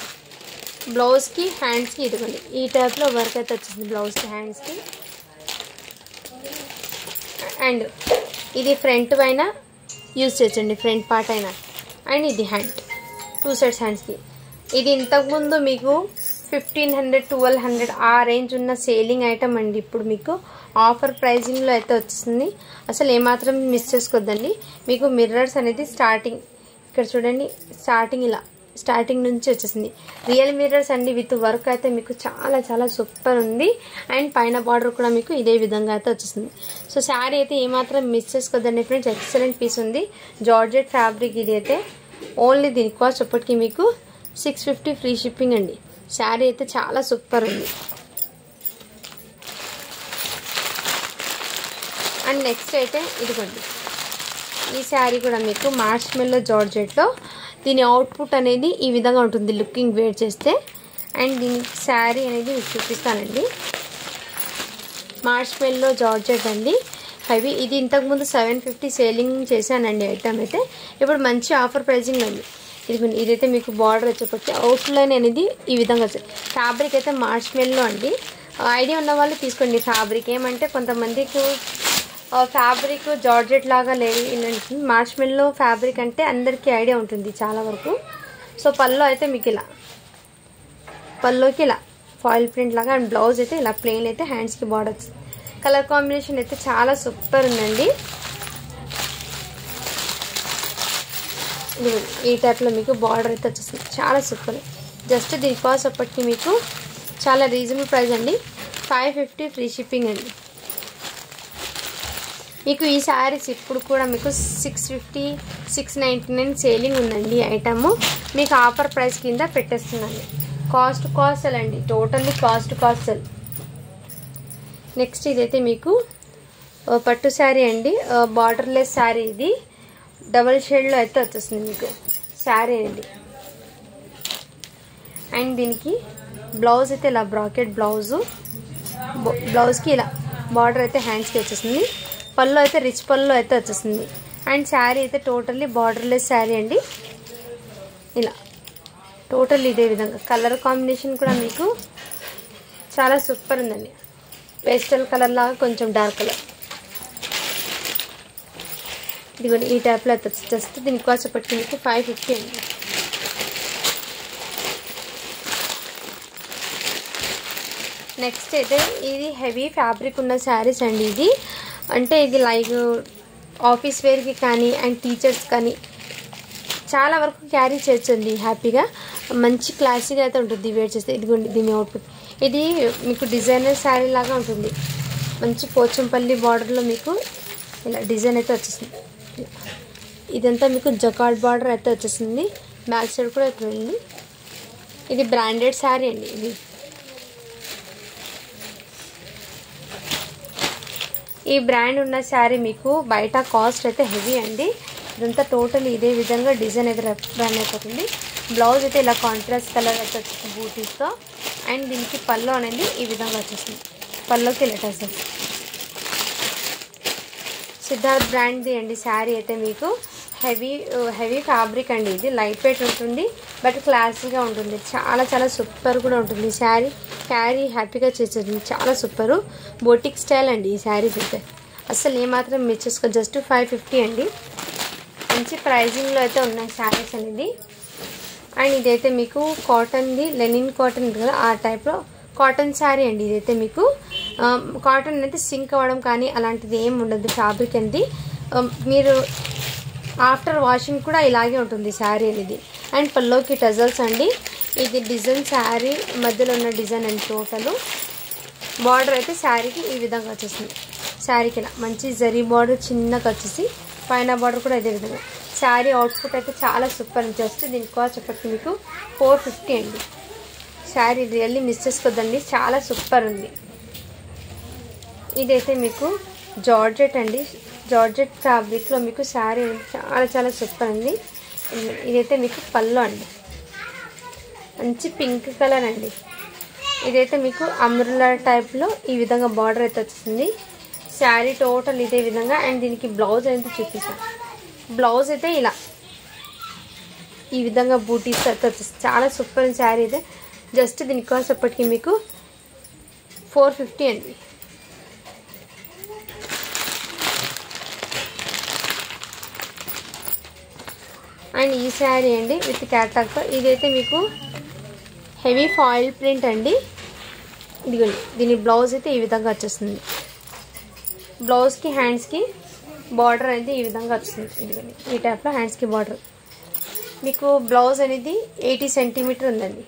బ్లౌజ్కి హ్యాండ్స్కి ఇదిగోండి ఈ టైప్లో వర్క్ అయితే వచ్చింది బ్లౌజ్కి హ్యాండ్స్కి. అండ్ ఇది ఫ్రంట్ పైన యూజ్ చేయొచ్చండి, ఫ్రంట్ పార్ట్ అయినా. అండ్ ఇది హ్యాండ్, 2 సైడ్స్ హ్యాండ్స్కి. ఇది ఇంతకుముందు మీకు 1500 1200 ఆ రేంజ్ ఉన్న సేలింగ్ ఐటమ్ అండి. ఇప్పుడు మీకు ఆఫర్ ప్రైజింగ్లో అయితే వచ్చింది, అసలు ఏమాత్రం మిస్ చేసుకోవద్దండి. మీకు మిర్రర్స్ అనేది స్టార్టింగ్ ఇక్కడ చూడండి, స్టార్టింగ్ ఇలా స్టార్టింగ్ నుంచి వచ్చేసింది రియల్ మిర్రర్స్ అండి, విత్ వర్క్ అయితే మీకు చాలా చాలా సూపర్ ఉంది. అండ్ పైన బార్డర్ కూడా మీకు ఇదే విధంగా అయితే వచ్చేసింది. సో శారీ అయితే ఏమాత్రం మిస్ చేసుకోవద్దండి ఫ్రెండ్స్, ఎక్సలెంట్ పీస్ ఉంది. జార్జెట్ ఫ్యాబ్రిక్ ఇది అయితే. ఓన్లీ దీని కాస్ట్ ఇప్పటికి మీకు 650 ఫ్రీ షిప్పింగ్ అండి. శారీ అయితే చాలా సూపర్ ఉంది. అండ్ నెక్స్ట్ అయితే ఇదిగోండి ఈ శారీ కూడా మీకు మార్ష్మెల్లో జార్జెట్లో. దీని అవుట్పుట్ అనేది ఈ విధంగా ఉంటుంది లుకింగ్ వేర్ చేస్తే. అండ్ దీని శారీ అనేది మీకు చూపిస్తానండి. మార్ష్మెల్లో జార్జెట్ అండి, హెవీ. ఇది ఇంతకుముందు 750 సేలింగ్ చేశానండి ఐటమ్ అయితే, ఇప్పుడు మంచి ఆఫర్ ప్రైజింగ్ అండి. ఇదైతే మీకు బార్డర్ వచ్చేప్పటికి అవుట్లైన్ అనేది ఈ విధంగా వచ్చేది. ఫ్యాబ్రిక్ అయితే మార్ష్మెల్లో అండి, ఐడియా ఉన్న వాళ్ళు తీసుకోండి. ఫ్యాబ్రిక్ ఏమంటే కొంతమందికి ఫ్యాబ్రిక్ జార్జెట్ లాగా లేదు, మార్ష్మెల్లో ఫ్యాబ్రిక్ అంటే అందరికీ ఐడియా ఉంటుంది చాలా వరకు. సో పల్లో అయితే మీకు ఇలా, పల్లోకి ఇలా ఫాయిల్ ప్రింట్ లాగా. అండ్ బ్లౌజ్ అయితే ఇలా ప్లెయిన్ అయితే హ్యాండ్స్కి బార్డర్. కలర్ కాంబినేషన్ అయితే చాలా సూపర్ ఉందండి. ఈ టైప్లో మీకు బార్డర్ అయితే వచ్చేస్తుంది, చాలా సూపర్. జస్ట్ దీని కాస్ట్ అప్పటికి మీకు చాలా రీజనబుల్ ప్రైస్ అండి, 550 ఫ్రీ షిప్పింగ్ అండి. మీకు ఈ శారీస్ ఇప్పుడు కూడా మీకు 650 699 సేలింగ్ ఉందండి ఐటమ్. మీకు ఆఫర్ ప్రైస్ కింద పెట్టేస్తున్నాను. కాస్ట్ సెల్ అండి, టోటల్లీ కాస్ట్ సెల్. నెక్స్ట్ ఇదైతే మీకు పట్టు శారీ అండి, బార్డర్లెస్ శారీ. ఇది డబల్ షేడ్లో అయితే వచ్చేస్తుంది మీకు శారీ అండి. అండ్ దీనికి బ్లౌజ్ అయితే ఇలా బ్రాకెట్ బ్లౌజు, బ్లౌజ్కి ఇలా బార్డర్ అయితే హ్యాండ్స్కి వచ్చేసింది. పళ్ళు అయితే రిచ్ పళ్ళు అయితే వచ్చేసింది. అండ్ శారీ అయితే టోటల్లీ బార్డర్లెస్ శారీ అండి. ఇలా టోటల్ ఇదే విధంగా. కలర్ కాంబినేషన్ కూడా మీకు చాలా సూపర్ ఉందండి, పేస్టల్ కలర్ లాగా కొంచెం డార్క్ కలర్. ఇదిగోండి ఈ టైప్లో అయితే జస్ట్ దీని కాస్ట్ చెప్పటి మీకు 550 అండి. నెక్స్ట్ అయితే ఇది హెవీ ఫ్యాబ్రిక్ ఉన్న శారీస్ అండి. ఇది అంటే ఇది లైక్ ఆఫీస్ వేర్కి కానీ అండ్ టీచర్స్ కానీ చాలా వరకు క్యారీ చేయొచ్చండి హ్యాపీగా. మంచి క్లాసీగా అయితే ఉంటుంది వేర్ చేస్తే. ఇదిగోండి దీని అవుట్పుట్. ఇది మీకు డిజైనర్ శారీ లాగా ఉంటుంది, మంచి పోచంపల్లి బార్డర్లో మీకు ఇలా డిజైన్ అయితే వచ్చేసింది. ఇదంతా మీకు జకార్డ్ బార్డర్ అయితే వచ్చేసింది, బ్యాక్ సైడ్ కూడా అయితే ఉంది. ఇది బ్రాండెడ్ శారీ అండి. ఇది ఈ బ్రాండ్ ఉన్న శారీ మీకు బయట కాస్ట్ అయితే హెవీ అండి. ఇదంతా టోటల్ ఇదే విధంగా డిజైన్ అయితే రన్ అయిపోతుంది. బ్లౌజ్ అయితే ఇలా కాంట్రాస్ట్ కలర్ అయితే వచ్చేస్తుంది బూటీస్తో. అండ్ దీనికి పళ్ళు అనేది ఈ విధంగా వచ్చేస్తుంది, పళ్ళుకి ఇలా టసల్స్. సిద్ధార్థ్ బ్రాండ్ది అండి శారీ అయితే మీకు హెవీ ఫ్యాబ్రిక్ అండి. ఇది లైట్ వెయిట్ ఉంటుంది బట్ క్లాసీగా ఉంటుంది, చాలా చాలా సూపర్ కూడా ఉంటుంది. శారీ క్యారీ హ్యాపీగా చేసేది, చాలా సూపరు. బోటిక్ స్టైల్ అండి ఈ శారీస్ అయితే. అసలు ఏమాత్రం మిస్ చేసుకో. జస్ట్ 550 అండి. మంచి ప్రైజింగ్లో అయితే ఉన్నాయి శారీస్ అనేది. అండ్ ఇదైతే మీకు కాటన్ది, లెనిన్ కాటన్ కదా ఆ టైప్లో కాటన్ శారీ అండి. ఇదైతే మీకు కాటన్ అయితే సింక్ అవ్వడం కానీ అలాంటిది ఏమి ఉండదు. ఫ్యాబ్రిక్ అనేది మీరు ఆఫ్టర్ వాషింగ్ కూడా ఇలాగే ఉంటుంది శారీ అనేది. అండ్ పల్లోకి టజల్స్ అండి. ఇది డిజైన్ శారీ మధ్యలో ఉన్న డిజైన్ అండి. టోటల్ బార్డర్ అయితే శారీకి ఈ విధంగా వచ్చేసింది. శారీకి ఇలా మంచి జరీ బార్డర్ చిన్నగా వచ్చేసి పైన బార్డర్ కూడా ఇదే విధంగా. శారీ అవుట్పుట్ అయితే చాలా సూపర్. జస్ట్ దీని కాస్ట్ చెప్పండి మీకు 450 అండి. శారీ రియల్లీ మిస్ చేసుకోద్దండి, చాలా సూపర్ ఉంది. ఇదైతే మీకు జార్జెట్ అండి. జార్జెట్ ఫ్యాబ్రిక్లో మీకు శారీ చాలా చాలా సూపర్ ఉంది. ఇదైతే మీకు పళ్ళు అండి, మంచి పింక్ కలర్ అండి. ఇదైతే మీకు అంబ్రెల్లా టైప్లో ఈ విధంగా బార్డర్ అయితే వచ్చింది. శారీ టోటల్ ఇదే విధంగా. అండ్ దీనికి బ్లౌజ్ అయితే చూపిస్తాను. బ్లౌజ్ అయితే ఇలా ఈ విధంగా బూటీస్ అయితే వచ్చేస్తుంది. చాలా సూపర్ శారీ అయితే. జస్ట్ దీని కాస్ట్ అప్పటికి మీకు 450 అండి. అండ్ ఈ శారీ అండి విత్ క్యాట్లాగ్తో. ఇదైతే మీకు హెవీ ఫాయిల్ ప్రింట్ అండి. ఇదిగోండి దీని బ్లౌజ్ అయితే ఈ విధంగా వచ్చేస్తుంది. బ్లౌజ్కి హ్యాండ్స్కి బార్డర్ అనేది ఈ విధంగా వస్తుంది. ఇదిగోండి ఈ టైప్లో హ్యాండ్స్కి బార్డర్. మీకు బ్లౌజ్ అనేది 80 సెంటీమీటర్ ఉందండి.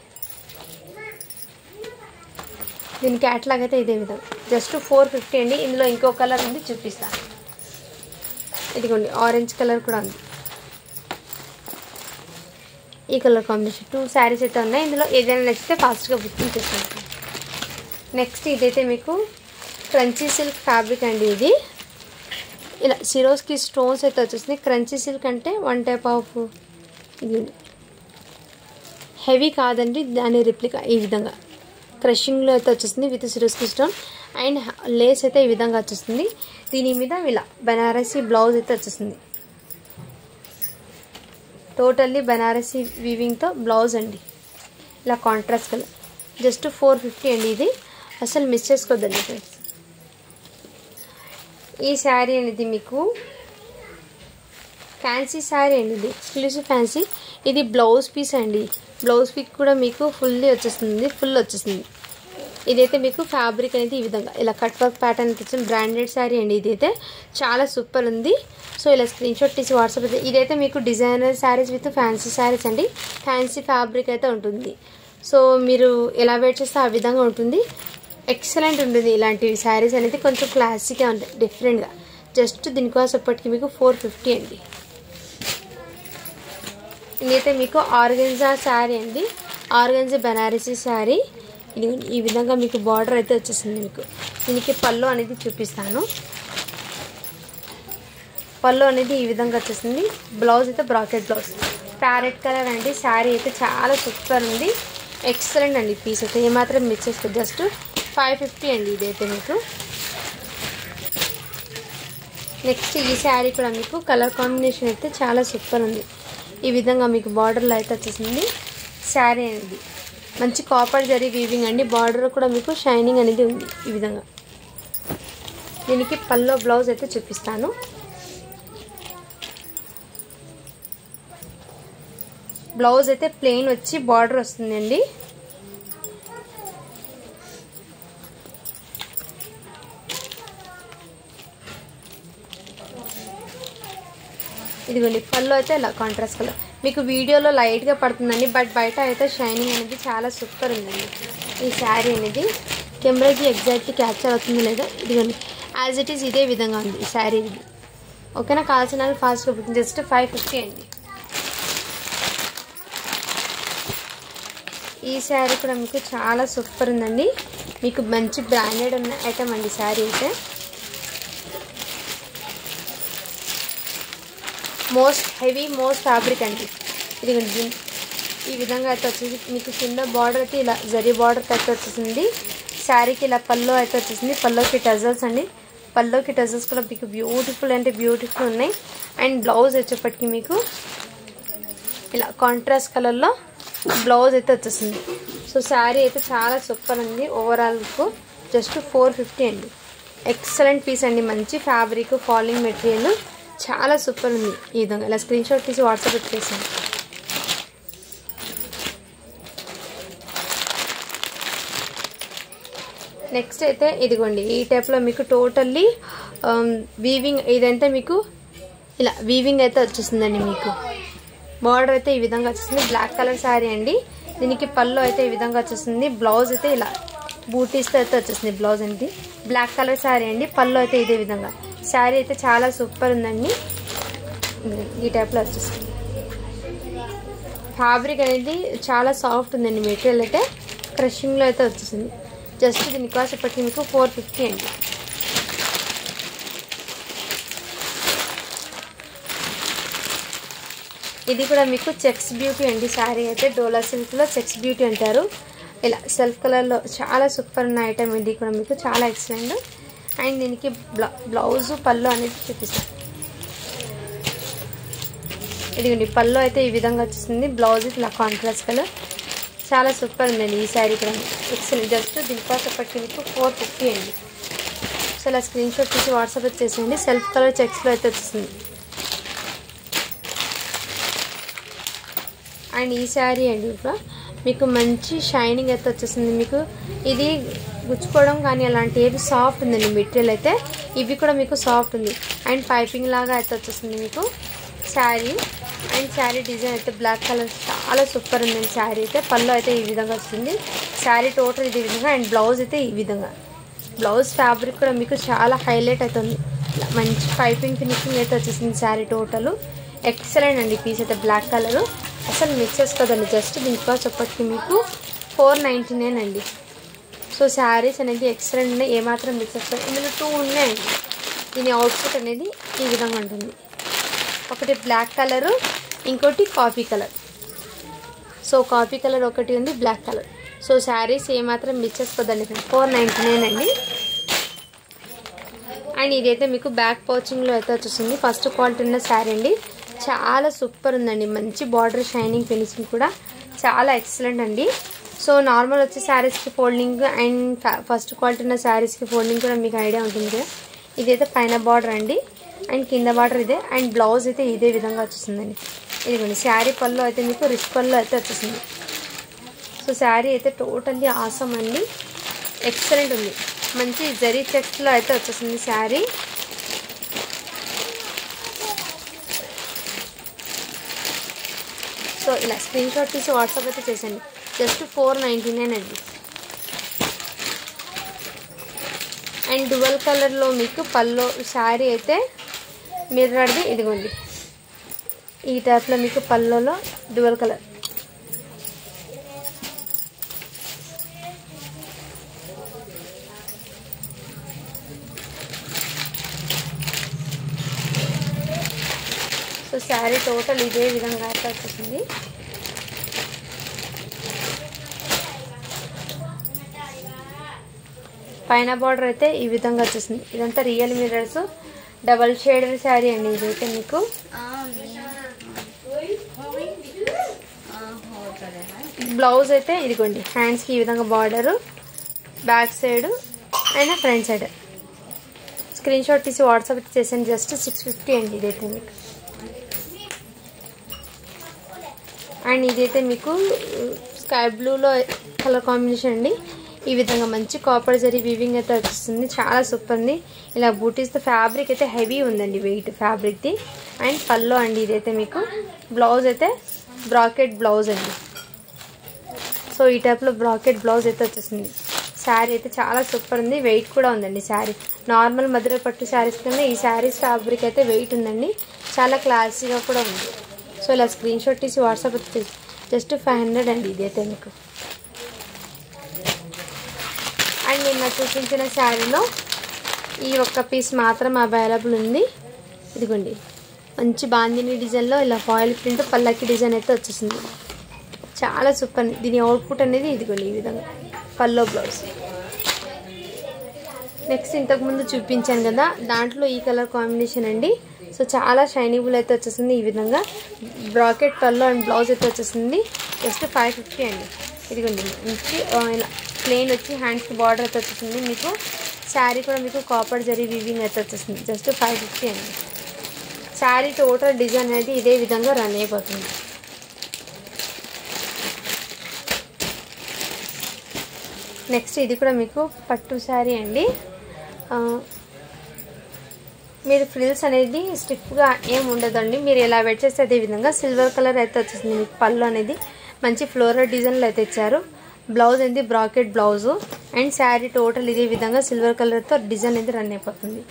దీని క్యాట్లాగ్ అయితే ఇదే విధంగా. జస్ట్ 450 అండి. ఇందులో ఇంకో కలర్ ఉంది చూపిస్తాను. ఇదిగోండి ఆరెంజ్ కలర్ కూడా ఉంది. ఈ కలర్ కాంబినేషన్ 2 శారీస్ అయితే ఉన్నాయి. ఇందులో ఏదైనా నచ్చితే ఫాస్ట్గా బుకింగ్ చేసుకుంటాం. నెక్స్ట్ ఇదైతే మీకు క్రంచీ సిల్క్ ఫ్యాబ్రిక్ అండి. ఇది ఇలా సిరోస్కి స్టోన్స్ అయితే వచ్చేసింది. క్రంచీ సిల్క్ అంటే వన్ టైప్ ఆఫ్ ఇది హెవీ కాదండి, దాని రిప్లికా ఈ విధంగా క్రషింగ్లో అయితే వచ్చేసింది with Swarovski stone. And Lay's అయితే ఈ విధంగా వచ్చేస్తుంది. దీని మీద ఇలా బనారసీ బ్లౌజ్ అయితే వచ్చేసింది. టోటల్లీ బనారసీ వీవింగ్తో బ్లౌజ్ అండి. ఇలా కాంట్రాస్ట్ కలర్. జస్ట్ 450 అండి. ఇది అసలు మిస్ చేసుకోవద్దండి ఫ్రెండ్స్. ఈ శారీ అనేది మీకు ఫ్యాన్సీ శారీ అండి. ఇది ఎక్స్క్లూసివ్ ఫ్యాన్సీ. ఇది బ్లౌజ్ పీస్ అండి. బ్లౌజ్ పీస్ కూడా మీకు ఫుల్లీ వచ్చేస్తుంది, ఫుల్ వచ్చేస్తుంది. ఇదైతే మీకు ఫ్యాబ్రిక్ అనేది ఈ విధంగా ఇలా కట్ వర్క్ ప్యాటర్న్ వచ్చిన బ్రాండెడ్ శారీ అండి. ఇదైతే చాలా సూపర్ ఉంది. సో ఇలా స్క్రీన్ షాట్ తీసి వాట్సాప్ అయితే. ఇదైతే మీకు designer saris with fancy saris అండి. ఫ్యాన్సీ ఫ్యాబ్రిక్ అయితే ఉంటుంది. సో మీరు ఎలా వేర్ చేస్తే ఆ విధంగా ఉంటుంది. ఎక్సలెంట్ ఉంటుంది. ఇలాంటివి శారీస్ అనేది కొంచెం క్లాసిక్గా ఉంటాయి, డిఫరెంట్గా. జస్ట్ దీనికోసం అప్పటికి మీకు 450 అండి. ఇదైతే మీకు ఆర్గెన్జా శారీ అండి. ఆర్గెన్జా బనారసీ శారీ. ఇది ఈ విధంగా మీకు బార్డర్ అయితే వచ్చేసింది. మీకు దీనికి పళ్ళు అనేది చూపిస్తాను. పళ్ళు అనేది ఈ విధంగా వచ్చేసింది. బ్లౌజ్ అయితే బ్రాకెట్ బ్లౌజ్, ప్యారెట్ కలర్ అండి. శారీ అయితే చాలా సూపర్ ఉంది, ఎక్సలెంట్ అండి. పీస్ అయితే ఏమాత్రం మిస్ చేసుకో. జస్ట్ 550 అండి. ఇదైతే మీకు నెక్స్ట్ ఈ శారీ కూడా మీకు కలర్ కాంబినేషన్ అయితే చాలా సూపర్ ఉంది. ఈ విధంగా మీకు బార్డర్లో అయితే వచ్చేసింది శారీ అనేది. మంచి కాపర్ జరీ వీవింగ్ అండి. బార్డర్ కూడా మీకు షైనింగ్ అనేది ఉంది ఈ విధంగా. దీనికి పల్లో బ్లౌజ్ అయితే చూపిస్తాను. బ్లౌజ్ అయితే ప్లెయిన్ వచ్చి బార్డర్ వస్తుందండి. ఇదిగోండి పళ్ళు అయితే ఇలా కాంట్రాస్ట్ కలర్. మీకు వీడియోలో లైట్గా పడుతుందండి, బట్ బయట అయితే షైనింగ్ అనేది చాలా సూపర్ ఉందండి. ఈ శారీ అనేది కెమెరాకి ఎగ్జాక్ట్లీ క్యాప్చర్ అవుతుంది లేదా. ఇదిగోండి యాజ్ ఇట్ ఈస్ ఇదే విధంగా ఉంది ఈ శారీ. ఇది ఓకేనా. కావాల్సిన ఫాస్ట్గా బుకింగ్. జస్ట్ 550 అండి. ఈ శారీ కూడా మీకు చాలా సూపర్ ఉందండి. మీకు మంచి బ్రాండెడ్ ఉన్న ఐటమ్ అండి శారీ అయితే. మోస్ట్ హెవీ మోస్ట్ ఫ్యాబ్రిక్ అండి. ఇది ఈ విధంగా అయితే వచ్చేసి మీకు కింద బార్డర్ అయితే ఇలా జరీ బార్డర్ అయితే వచ్చేసింది. శారీకి ఇలా పల్లో అయితే వచ్చేసింది. పల్లోకి టజల్స్ అండి. పల్లోకి టజల్స్ కూడా మీకు బ్యూటిఫుల్ అంటే బ్యూటిఫుల్ ఉన్నాయి. అండ్ బ్లౌజ్ వచ్చేప్పటికి మీకు ఇలా కాంట్రాస్ట్ కలర్లో బ్లౌజ్ అయితే వచ్చేసింది. సో శారీ అయితే చాలా సూపర్ ఉంది ఓవరాల్కు. జస్ట్ 450 అండి. ఎక్సలెంట్ పీస్ అండి, మంచి ఫ్యాబ్రిక్, ఫాలింగ్ మెటీరియల్, చాలా సూపర్ ఉంది. ఈ విధంగా ఇలా స్క్రీన్ షాట్ తీసి వాట్సాప్ పెట్టేసాను. నెక్స్ట్ అయితే ఇదిగోండి, ఈ టైప్లో మీకు టోటల్లీ వీవింగ్, ఇదంతా మీకు ఇలా వీవింగ్ అయితే వచ్చేస్తుందండి. మీకు బార్డర్ అయితే ఈ విధంగా వచ్చేస్తుంది. బ్లాక్ కలర్ శారీ అండి. దీనికి పళ్ళు అయితే ఈ విధంగా వచ్చేస్తుంది. బ్లౌజ్ అయితే ఇలా బూటీస్తో అయితే వచ్చేస్తుంది. బ్లౌజ్ అండి బ్లాక్ కలర్ శారీ అండి. పళ్ళు అయితే ఇదే విధంగా. శారీ అయితే చాలా సూపర్ ఉందండి. ఈ టైప్లో వచ్చేస్తుంది. ఫ్యాబ్రిక్ అనేది చాలా సాఫ్ట్ ఉందండి. మెటీరియల్ అయితే క్రషింగ్లో అయితే వచ్చేసింది. జస్ట్ దీని కాస్ట్ ఇప్పటికి మీకు 450 అండి. ఇది కూడా మీకు చెక్స్ బ్యూటీ అండి. శారీ అయితే డోలా సిల్క్లో చెక్స్ బ్యూటీ అంటారు. ఇలా సెల్ఫ్ కలర్లో చాలా సూపర్ ఉన్న ఐటమ్. ఇది కూడా మీకు చాలా ఎక్సలెంట్. అండ్ దీనికి బ్లౌజు పళ్ళు అనేది చూపిస్తాను. ఇదిగోండి పళ్ళు అయితే ఈ విధంగా వచ్చేసింది. బ్లౌజ్ ఇలా కాంట్రాస్ట్ కలర్, చాలా సూపర్ ఉందండి. ఈ శారీ కూడా ఎక్సలెంట్. జస్ట్ దీని కాస్ట్ ఇప్పటికి మీకు 450 అండి. సో ఇలా స్క్రీన్ షాట్ తీసి వాట్సాప్ వచ్చేసేయండి. సెల్ఫ్ కలర్ చెక్స్లో అయితే వచ్చేసింది. అండ్ ఈ శారీ అండి ఇప్పుడు మీకు మంచి షైనింగ్ అయితే వచ్చేసింది. మీకు ఇది గుచ్చుకోవడం కానీ అలాంటి ఏవి సాఫ్ట్ ఉందండి మెటీరియల్ అయితే. ఇవి కూడా మీకు సాఫ్ట్ ఉంది. అండ్ పైపింగ్ లాగా అయితే వచ్చేసింది మీకు శారీ. అండ్ శారీ డిజైన్ అయితే బ్లాక్ కలర్ చాలా సూపర్ ఉందండి. శారీ అయితే పళ్ళు అయితే ఈ విధంగా వస్తుంది. శారీ టోటల్ ఇది విధంగా. అండ్ బ్లౌజ్ అయితే ఈ విధంగా. బ్లౌజ్ ఫ్యాబ్రిక్ కూడా మీకు చాలా హైలైట్ అవుతుంది. మంచి పైపింగ్ ఫినిషింగ్ అయితే వచ్చేసింది. శారీ టోటల్ ఎక్సలెంట్ అండి. పీస్ అయితే బ్లాక్ కలరు అసలు మిక్స్ చేసుకోదండి. జస్ట్ దీని కాస్ట్ చెప్పటికి మీకు 499 అండి. సో శారీస్ అనేది ఎక్సలెంట్ ఉన్నాయి. ఏమాత్రం మిక్స్ చేసుకోవాలి. ఇందులో 2 ఉన్నాయండి. దీని అవుట్పుట్ అనేది ఈ విధంగా ఉంటుంది. ఒకటి బ్లాక్ కలరు, ఇంకోటి coffee colour. So coffee colour ఒకటి ఉంది, బ్లాక్ కలర్. సో శారీస్ ఏమాత్రం మిక్స్ చేసుకోదండి. 499 అండి. అండ్ ఇదైతే మీకు బ్యాక్ పౌచింగ్లో అయితే వచ్చేస్తుంది. ఫస్ట్ క్వాలిటీ ఉన్న శారీ అండి. చాలా సూపర్ ఉందండి. మంచి బార్డర్, షైనింగ్, ఫినిషింగ్ కూడా చాలా ఎక్సలెంట్ అండి. సో నార్మల్ వచ్చే శారీస్కి ఫోల్డింగ్ అండ్ ఫస్ట్ క్వాలిటీ ఉన్న శారీస్కి ఫోల్డింగ్ కూడా మీకు ఐడియా ఉంటుంది కదా. ఇదైతే పైన బార్డర్ అండి. అండ్ కింద బార్డర్ ఇదే. అండ్ బ్లౌజ్ అయితే ఇదే విధంగా వచ్చేస్తుందండి. ఇదిగోండి శారీ పళ్ళు అయితే మీకు రిచ్ పళ్ళు అయితే వచ్చేస్తుంది. సో శారీ అయితే టోటల్లీ ఆసమ్ అండి. ఎక్సలెంట్ ఉంది. మంచి జరీ చెక్స్లో అయితే వచ్చేస్తుంది శారీ. సో ఇలా స్క్రీన్ షాట్ తీసి వాట్సాప్ అయితే చేసండి. జస్ట్ 499 అండి. అండ్ డ్యువల్ కలర్లో మీకు పల్లో శారీ అయితే మిర్రర్ది ఇదిగోండి. ఈ టైప్లో మీకు పల్లోలో dual colour. So sari total ఇదే విధంగా అయితే వచ్చేసింది. పైన బార్డర్ అయితే ఈ విధంగా వచ్చేసింది. ఇదంతా real mirrors double shaded sari అండి. ఇదైతే మీకు బ్లౌజ్ అయితే ఇదిగోండి. హ్యాండ్స్కి ఈ విధంగా border, back side and front side. Screen shot తీసి వాట్సాప్ చేసాను. జస్ట్ 650 అండి. ఇదైతే మీకు. అండ్ ఇదైతే మీకు స్కై బ్లూలో కలర్ కాంబినేషన్ అండి. ఈ విధంగా మంచి కాపర్ జరీ వీవింగ్ అయితే వచ్చేస్తుంది. చాలా సూపర్ ఉంది. ఇలా బూటీస్తో ఫ్యాబ్రిక్ అయితే హెవీ ఉందండి, వెయిట్ ఫ్యాబ్రిక్ది. అండ్ పల్లో అండి. ఇదైతే మీకు బ్లౌజ్ అయితే బ్రాకెట్ బ్లౌజ్ అండి. సో ఈ టైప్లో బ్రాకెట్ బ్లౌజ్ అయితే వచ్చేసింది. శారీ అయితే చాలా సూపర్ ఉంది. వెయిట్ కూడా ఉందండి శారీ. నార్మల్ మధుర పట్టు శారీస్ కన్నా ఈ శారీస్ ఫ్యాబ్రిక్ అయితే వెయిట్ ఉందండి. చాలా క్లాసీగా కూడా ఉంది. సో ఇలా స్క్రీన్ షాట్ తీసి వాట్సాప్ అయితే జస్ట్ 500 అండి. ఇదైతే మీకు. అండ్ నిన్న చూపించిన శారీలో ఈ ఒక్క పీస్ మాత్రం అవైలబుల్ ఉంది. ఇదిగోండి మంచి బాందిని డిజైన్లో ఇలా ఫాయిల్ ప్రింట్ పల్లకి డిజైన్ అయితే వచ్చేసింది. చాలా సూపర్. దీని అవుట్పుట్ అనేది ఇదిగోండి ఈ విధంగా పల్లో బ్లౌజ్. నెక్స్ట్ ఇంతకుముందు చూపించాను కదా, దాంట్లో ఈ కలర్ కాంబినేషన్ అండి. సో చాలా షైనింగ్ అయితే వచ్చేసింది. ఈ విధంగా బ్రాకెట్ పల్లో అండ్ బ్లౌజ్ అయితే వచ్చేసింది. జస్ట్ 550 అండి. ఇదిగోండి మంచి ఇలా ప్లెయిన్ వచ్చి హ్యాండ్స్కి బార్డర్ అయితే వచ్చేసింది. మీకు శారీ కూడా మీకు కాపర్ జరీ వీవింగ్ అయితే వచ్చేస్తుంది. జస్ట్ 550 అండి. శారీ టోటల్ డిజైన్ అనేది ఇదే విధంగా రన్ అయిపోతుంది. నెక్స్ట్ ఇది కూడా మీకు పట్టు శారీ అండి. మీరు ఫ్రిల్స్ అనేది స్టిఫ్గా ఏం ఉండదండి. మీరు ఎలా వెట్ చేస్తే అదే విధంగా సిల్వర్ కలర్ అయితే వచ్చేసింది. మీకు పళ్ళు అనేది మంచి ఫ్లోరల్ డిజైన్లో అయితే ఇచ్చారు. బ్లౌజ్ అనేది bracket blouse and sari total ఇదే విధంగా సిల్వర్ కలర్తో డిజైన్ అనేది రన్ అయిపోతుంది.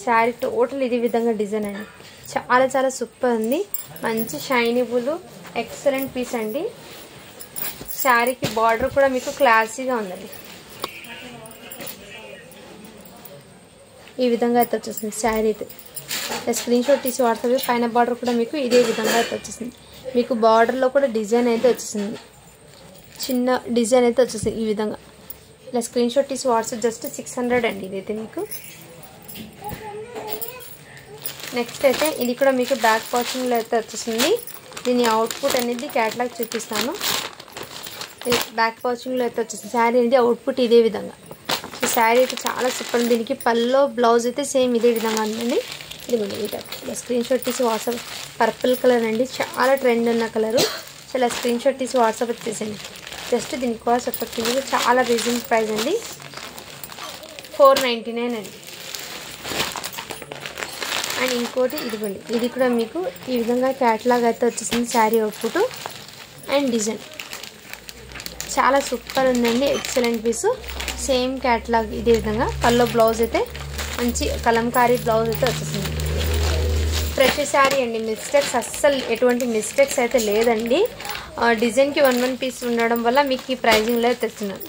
శారీ టోటల్ ఇదే విధంగా డిజైన్ అండి. చాలా చాలా సూపర్ ఉంది. మంచి షైనబుల్ ఎక్సలెంట్ పీస్ అండి. శారీకి బార్డర్ కూడా మీకు క్లాసీగా ఉందండి. ఈ విధంగా అయితే వచ్చేసింది శారీ అయితే. స్క్రీన్ షాట్ తీసి వాట్సాప్ పైన బార్డర్ కూడా మీకు ఇదే విధంగా అయితే వచ్చేసింది. మీకు బార్డర్లో కూడా డిజైన్ అయితే వచ్చేసింది. చిన్న డిజైన్ అయితే వచ్చేసింది ఈ విధంగా. ఇలా స్క్రీన్ షాట్ తీసి వాట్సాప్ జస్ట్ 600 అండి ఇదైతే మీకు. నెక్స్ట్ అయితే ఇది కూడా మీకు బ్యాక్ పాచింగ్లో అయితే వచ్చేసింది. దీని అవుట్పుట్ అనేది క్యాటలాగ్ చూపిస్తాను. బ్యాక్ పాచింగ్లో అయితే వచ్చేసింది. శారీ అనేది అవుట్పుట్ ఇదే విధంగా. ఈ శారీ అయితే చాలా సూపర్ ఉంది. దీనికి పల్లో బ్లౌజ్ అయితే సేమ్ ఇదే విధంగా ఉందండి. ఇది స్క్రీన్ షాట్ తీసి వాట్సాప్ పర్పుల్ కలర్ అండి. చాలా ట్రెండ్ ఉన్న కలరు. సో ఇలా స్క్రీన్ షాట్ తీసి వాట్సాప్ వచ్చేసండి. జస్ట్ దీని కాస్ట్ చెప్పట్లేదు. చాలా రీజనబుల్ ప్రైస్ అండి. 499 అండి. అండ్ ఇంకోటి ఇదిగోండి. ఇది కూడా మీకు ఈ విధంగా క్యాటలాగ్ అయితే వచ్చేసింది. శారీ అవుట్పుట్ అండ్ డిజైన్ చాలా సూపర్ ఉందండి. ఎక్సలెంట్ పీసు. సేమ్ క్యాటలాగ్ ఇదే విధంగా పల్లో బ్లౌజ్ అయితే మంచి కలంకారీ బ్లౌజ్ అయితే వచ్చేసింది. ఫ్రెష్ శారీ అండి. మిస్టేక్స్ అస్సలు ఎటువంటి మిస్టేక్స్ అయితే లేదండి. డిజైన్కి 1 పీస్ ఉండడం వల్ల మీకు ఈ ప్రైజింగ్లో తెస్తున్నాను.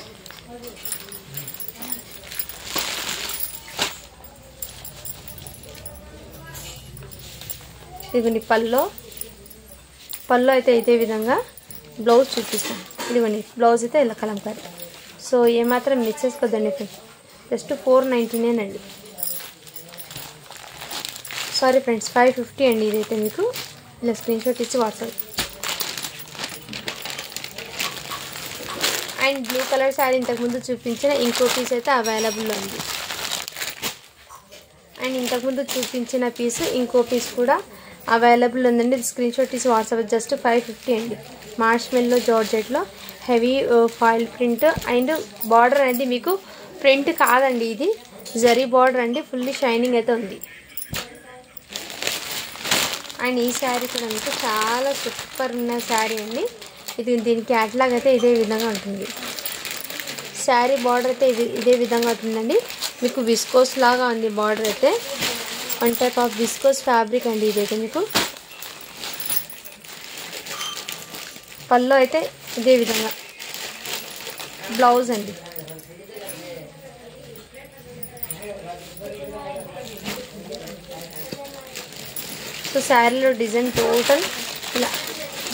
ఇదిగోండి పల్లో అయితే ఇదే విధంగా బ్లౌజ్ చూపిస్తాను. ఇదిగోండి బ్లౌజ్ అయితే ఇలా కలంకారీ. సో ఏమాత్రం మిస్ చేసుకోద్దండి ఫ్రెండ్స్. జస్ట్ 499 అండి. సారీ ఫ్రెండ్స్ 550 అండి. ఇదైతే మీకు ఇలా స్క్రీన్ షాట్ ఇచ్చి WhatsApp. And blue colour sari ఇంతకుముందు చూపించిన ఇంకో పీస్ అయితే అవైలబుల్ ఉంది. అండ్ ఇంతకుముందు చూపించిన పీస్ ఇంకో పీస్ కూడా అవైలబుల్ ఉందండి. స్క్రీన్ షాట్ తీసి వాట్సాప్ జస్ట్ 550 అండి. మార్ష్మెల్లో జార్జెట్లో heavy foil print and border అనేది మీకు ప్రింట్ కాదండి. ఇది జరీ బార్డర్ అండి. ఫుల్లీ షైనింగ్ అయితే ఉంది. అండ్ ఈ శారీ కూడా మీకు చాలా సూపర్ ఉన్న శారీ అండి. దీని క్యాటలాగ్ అయితే ఇదే విధంగా ఉంటుంది. శారీ బార్డర్ అయితే ఇదే విధంగా ఉంటుందండి. మీకు విస్కోస్ లాగా ఉంది బార్డర్ అయితే. 1 టైప్ ఆఫ్ విస్కోస్ ఫ్యాబ్రిక్ అండి ఇదైతే మీకు. పల్లో అయితే ఇదే విధంగా బ్లౌజ్ అండి. సో శారీలో డిజైన్ టోటల్ ఇలా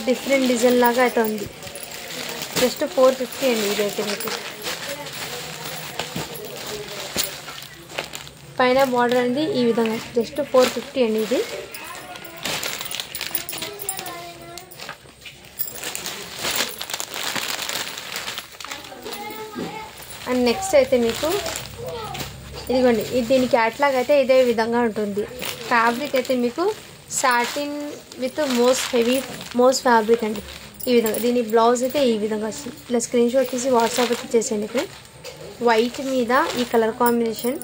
డిఫరెంట్ డిజైన్ లాగా అయితే ఉంది. జస్ట్ 450 అండి ఇదైతే మీకు. పైన బార్డర్ అనేది ఈ విధంగా జస్ట్ 450 అండి ఇది. అండ్ నెక్స్ట్ అయితే మీకు ఇదిగోండి. దీని క్యాటలాగ్ అయితే ఇదే విధంగా ఉంటుంది. ఫ్యాబ్రిక్ అయితే మీకు satin with heavy moss fabric అండి ఈ విధంగా. దీని బ్లౌజ్ అయితే ఈ విధంగా వస్తుంది. ఇలా స్క్రీన్ షాట్ తీసి వాట్సాప్ అయితే చేసేయండి. ఇక్కడ వైట్ మీద ఈ కలర్ కాంబినేషన్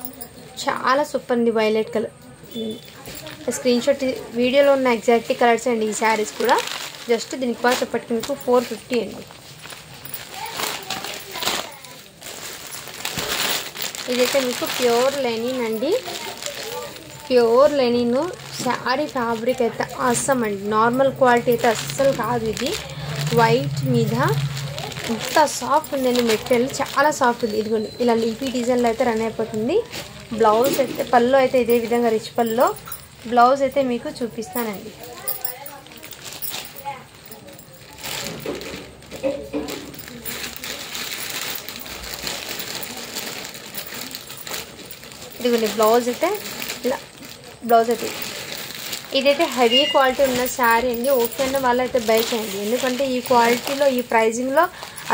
చాలా సూపర్ ఉంది. Violet colour. స్క్రీన్ షాట్ వీడియోలో ఉన్న ఎగ్జాక్ట్ కలర్స్ అండి ఈ శారీస్ కూడా. జస్ట్ దీనికి కాస్ట్ అప్పటికి మీకు 450 అండి. ఇదైతే మీకు ప్యూర్ లెనిన్ అండి. ప్యూర్ లెనిన్ శారీ ఫ్యాబ్రిక్ అయితే అస్సమ్ అండి. నార్మల్ క్వాలిటీ అయితే అస్సలు కాదు. ఇది వైట్ మీద ఎంత సాఫ్ట్ ఉందండి. మెటీరియల్ చాలా సాఫ్ట్ ఉంది. ఇదిగోండి ఇలా లింపీ డిజైన్లో అయితే రన్ అయిపోతుంది. బ్లౌజ్ అయితే పల్లో అయితే ఇదే విధంగా రిచ్ పల్లో. బ్లౌజ్ అయితే మీకు చూపిస్తానండి. ఇదిగోండి బ్లౌజ్ అయితే ఇలా బ్లౌజ్ అయితే ఇదైతే హెవీ క్వాలిటీ ఉన్న శారీ అండి. ఓకే అన్న వాళ్ళైతే బై చేయండి. ఎందుకంటే ఈ క్వాలిటీలో ఈ ప్రైజింగ్లో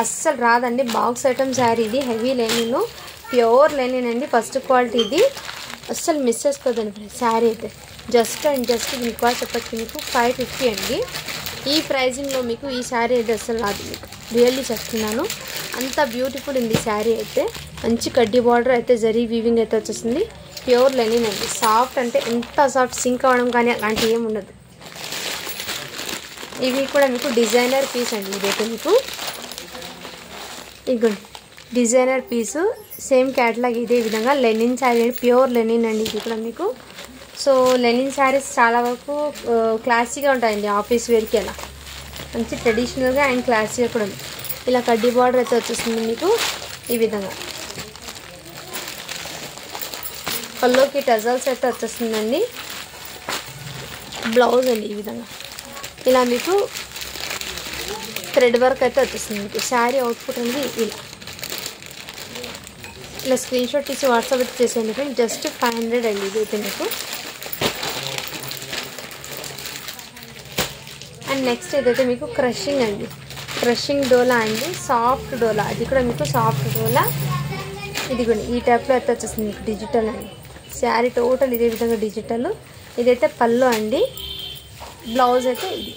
అస్సలు రాదండి. బాక్స్ ఐటమ్ శారీ ఇది. హెవీ లెనిన్ ప్యూర్ లెనిన్ అండి, ఫస్ట్ క్వాలిటీ ఇది, అస్సలు మిస్ చేసుకోదండి ఫ్రెండ్స్. శారీ అయితే జస్ట్ అండ్ జస్ట్ మీకు కాస్ట్ చెప్పచ్చు మీకు 550 అండి. ఈ ప్రైజింగ్లో మీకు ఈ శారీ అయితే అస్సలు రాదు మీకు, రియల్లీ చెప్తున్నాను. అంత బ్యూటిఫుల్ ఉంది శారీ అయితే. మంచి కడ్డీ బార్డర్ అయితే జరీ వీవింగ్ అయితే వచ్చేసింది. ప్యూర్ లెనిన్ అండి, సాఫ్ట్ అంటే ఎంత సాఫ్ట్, సింక్ అవ్వడం కానీ అలాంటి ఏమి ఉండదు. ఇవి కూడా మీకు డిజైనర్ పీస్ అండి. ఇదైతే మీకు ఇదిగోండి డిజైనర్ పీసు, సేమ్ క్యాటలాగ్ ఇదే విధంగా లెనిన్ శారీ అండి, ప్యూర్ లెనిన్ అండి ఇది కూడా మీకు. సో లెనిన్ శారీస్ చాలా వరకు క్లాసీగా ఉంటాయండి, ఆఫీస్ వేర్కి అలా మంచి ట్రెడిషనల్గా అండ్ క్లాసీగా కూడా ఉంది. ఇలా కడ్డీ బార్డర్ అయితే వచ్చేస్తుంది మీకు ఈ విధంగా. పల్లోకి టజల్స్ అయితే వచ్చేస్తుందండి. బ్లౌజ్ అండి ఈ విధంగా ఇలా మీకు థ్రెడ్ వర్క్ అయితే వచ్చేస్తుంది మీకు. శారీ అవుట్పుట్ అనేది ఇలా స్క్రీన్ షాట్ తీసి వాట్సాప్ అయితే చేసేయండి ఫ్రెండ్. జస్ట్ 500 అండి ఇదైతే మీకు. అండ్ నెక్స్ట్ ఏదైతే మీకు క్రషింగ్ అండి, క్రషింగ్ డోలా అండి, సాఫ్ట్ డోలా. అది కూడా మీకు సాఫ్ట్ డోలా. ఇది కూడా ఈ టైప్లో అయితే వచ్చేస్తుంది మీకు. డిజిటల్ అండి శారీ టోటల్ ఇదే విధంగా డిజిటల్. ఇదైతే పళ్ళు అండి. బ్లౌజ్ అయితే ఇది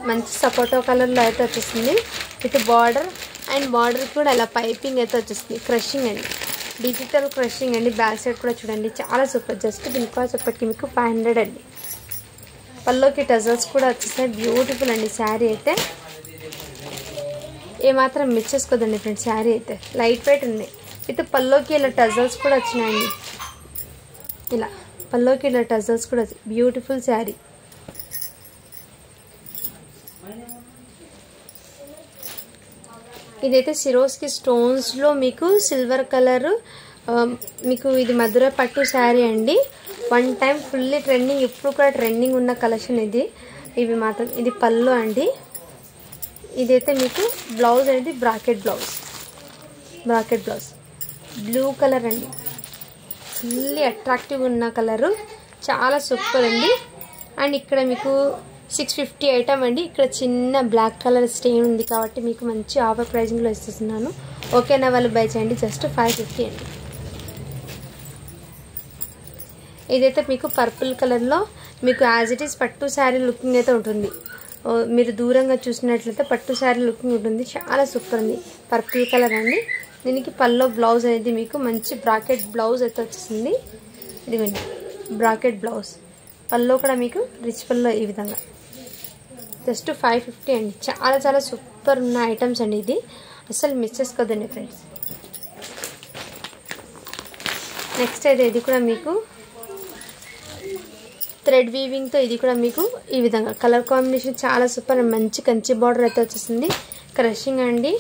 మంచి సపోటో కలర్లో అయితే వచ్చేస్తుంది విత్ బార్డర్. అండ్ బార్డర్ కూడా ఇలా పైపింగ్ అయితే వచ్చేస్తుంది. క్రషింగ్ అండి, డిజిటల్ క్రషింగ్ అండి. బ్యాక్ సైడ్ కూడా చూడండి చాలా సూపర్. జస్ట్ దీని కాస్ట్ చెప్పటికి మీకు 500 అండి. పల్లోకి టజల్స్ కూడా వచ్చేస్తాయి. బ్యూటిఫుల్ అండి శారీ అయితే, ఏమాత్రం మిస్ చేసుకోదండి ఫ్రెండ్స్. శారీ అయితే లైట్ వెయిట్ ఉంది విత్ పల్లోకి ఇలా టజల్స్ కూడా వచ్చినాయండి. ఇలా పల్లోకి ఇలా టజల్స్ కూడా బ్యూటిఫుల్ శారీ. ఇదైతే సిరోస్కి స్టోన్స్లో మీకు సిల్వర్ కలర్ మీకు ఇది మధుర పట్టు శారీ అండి. వన్ టైం ఫుల్లీ ట్రెండింగ్, ఇప్పుడు కూడా ట్రెండింగ్ ఉన్న కలెక్షన్ ఇది. ఇవి మాత్రం ఇది పళ్ళు అండి. ఇదైతే మీకు బ్లౌజ్ అనేది bracket blouse, bracket blouse blue colour అండి. ఫుల్లీ అట్రాక్టివ్ ఉన్న కలరు, చాలా సూపర్ అండి. అండ్ ఇక్కడ మీకు 650 ఐటమ్ అండి. ఇక్కడ చిన్న బ్లాక్ కలర్ స్టెయిన్ ఉంది కాబట్టి మీకు మంచి ఆఫర్ ప్రైజింగ్లో ఇస్తున్నాను. ఓకేనా వాళ్ళు బై చేయండి. జస్ట్ 550 అండి. ఇదైతే మీకు పర్పుల్ కలర్లో మీకు యాజ్ ఇట్ ఈస్ పట్టు శారీ లుకింగ్ అయితే ఉంటుంది. మీరు దూరంగా చూసినట్లయితే పట్టు శారీ లుకింగ్ ఉంటుంది. చాలా సూపర్ ఉంది. పర్పుల్ కలర్ అండి. దీనికి పల్లో బ్లౌజ్ అనేది మీకు మంచి బ్రాకెట్ బ్లౌజ్ అయితే వచ్చేసింది. ఇదిగోండి బ్రాకెట్ బ్లౌజ్. పల్లో కూడా మీకు రిచ్ పల్లో ఈ విధంగా. జస్ట్ 550 అండి. చాలా చాలా సూపర్ ఉన్న ఐటమ్స్ అండి. ఇది అసలు మిస్ చేసుకోదండి ఫ్రెండ్స్. నెక్స్ట్ అయితే ఇది కూడా మీకు థ్రెడ్ వీవింగ్తో, ఇది కూడా మీకు ఈ విధంగా కలర్ కాంబినేషన్ చాలా సూపర్. మంచి కంచి బార్డర్ అయితే వచ్చేసింది. క్రషింగ్ అండి.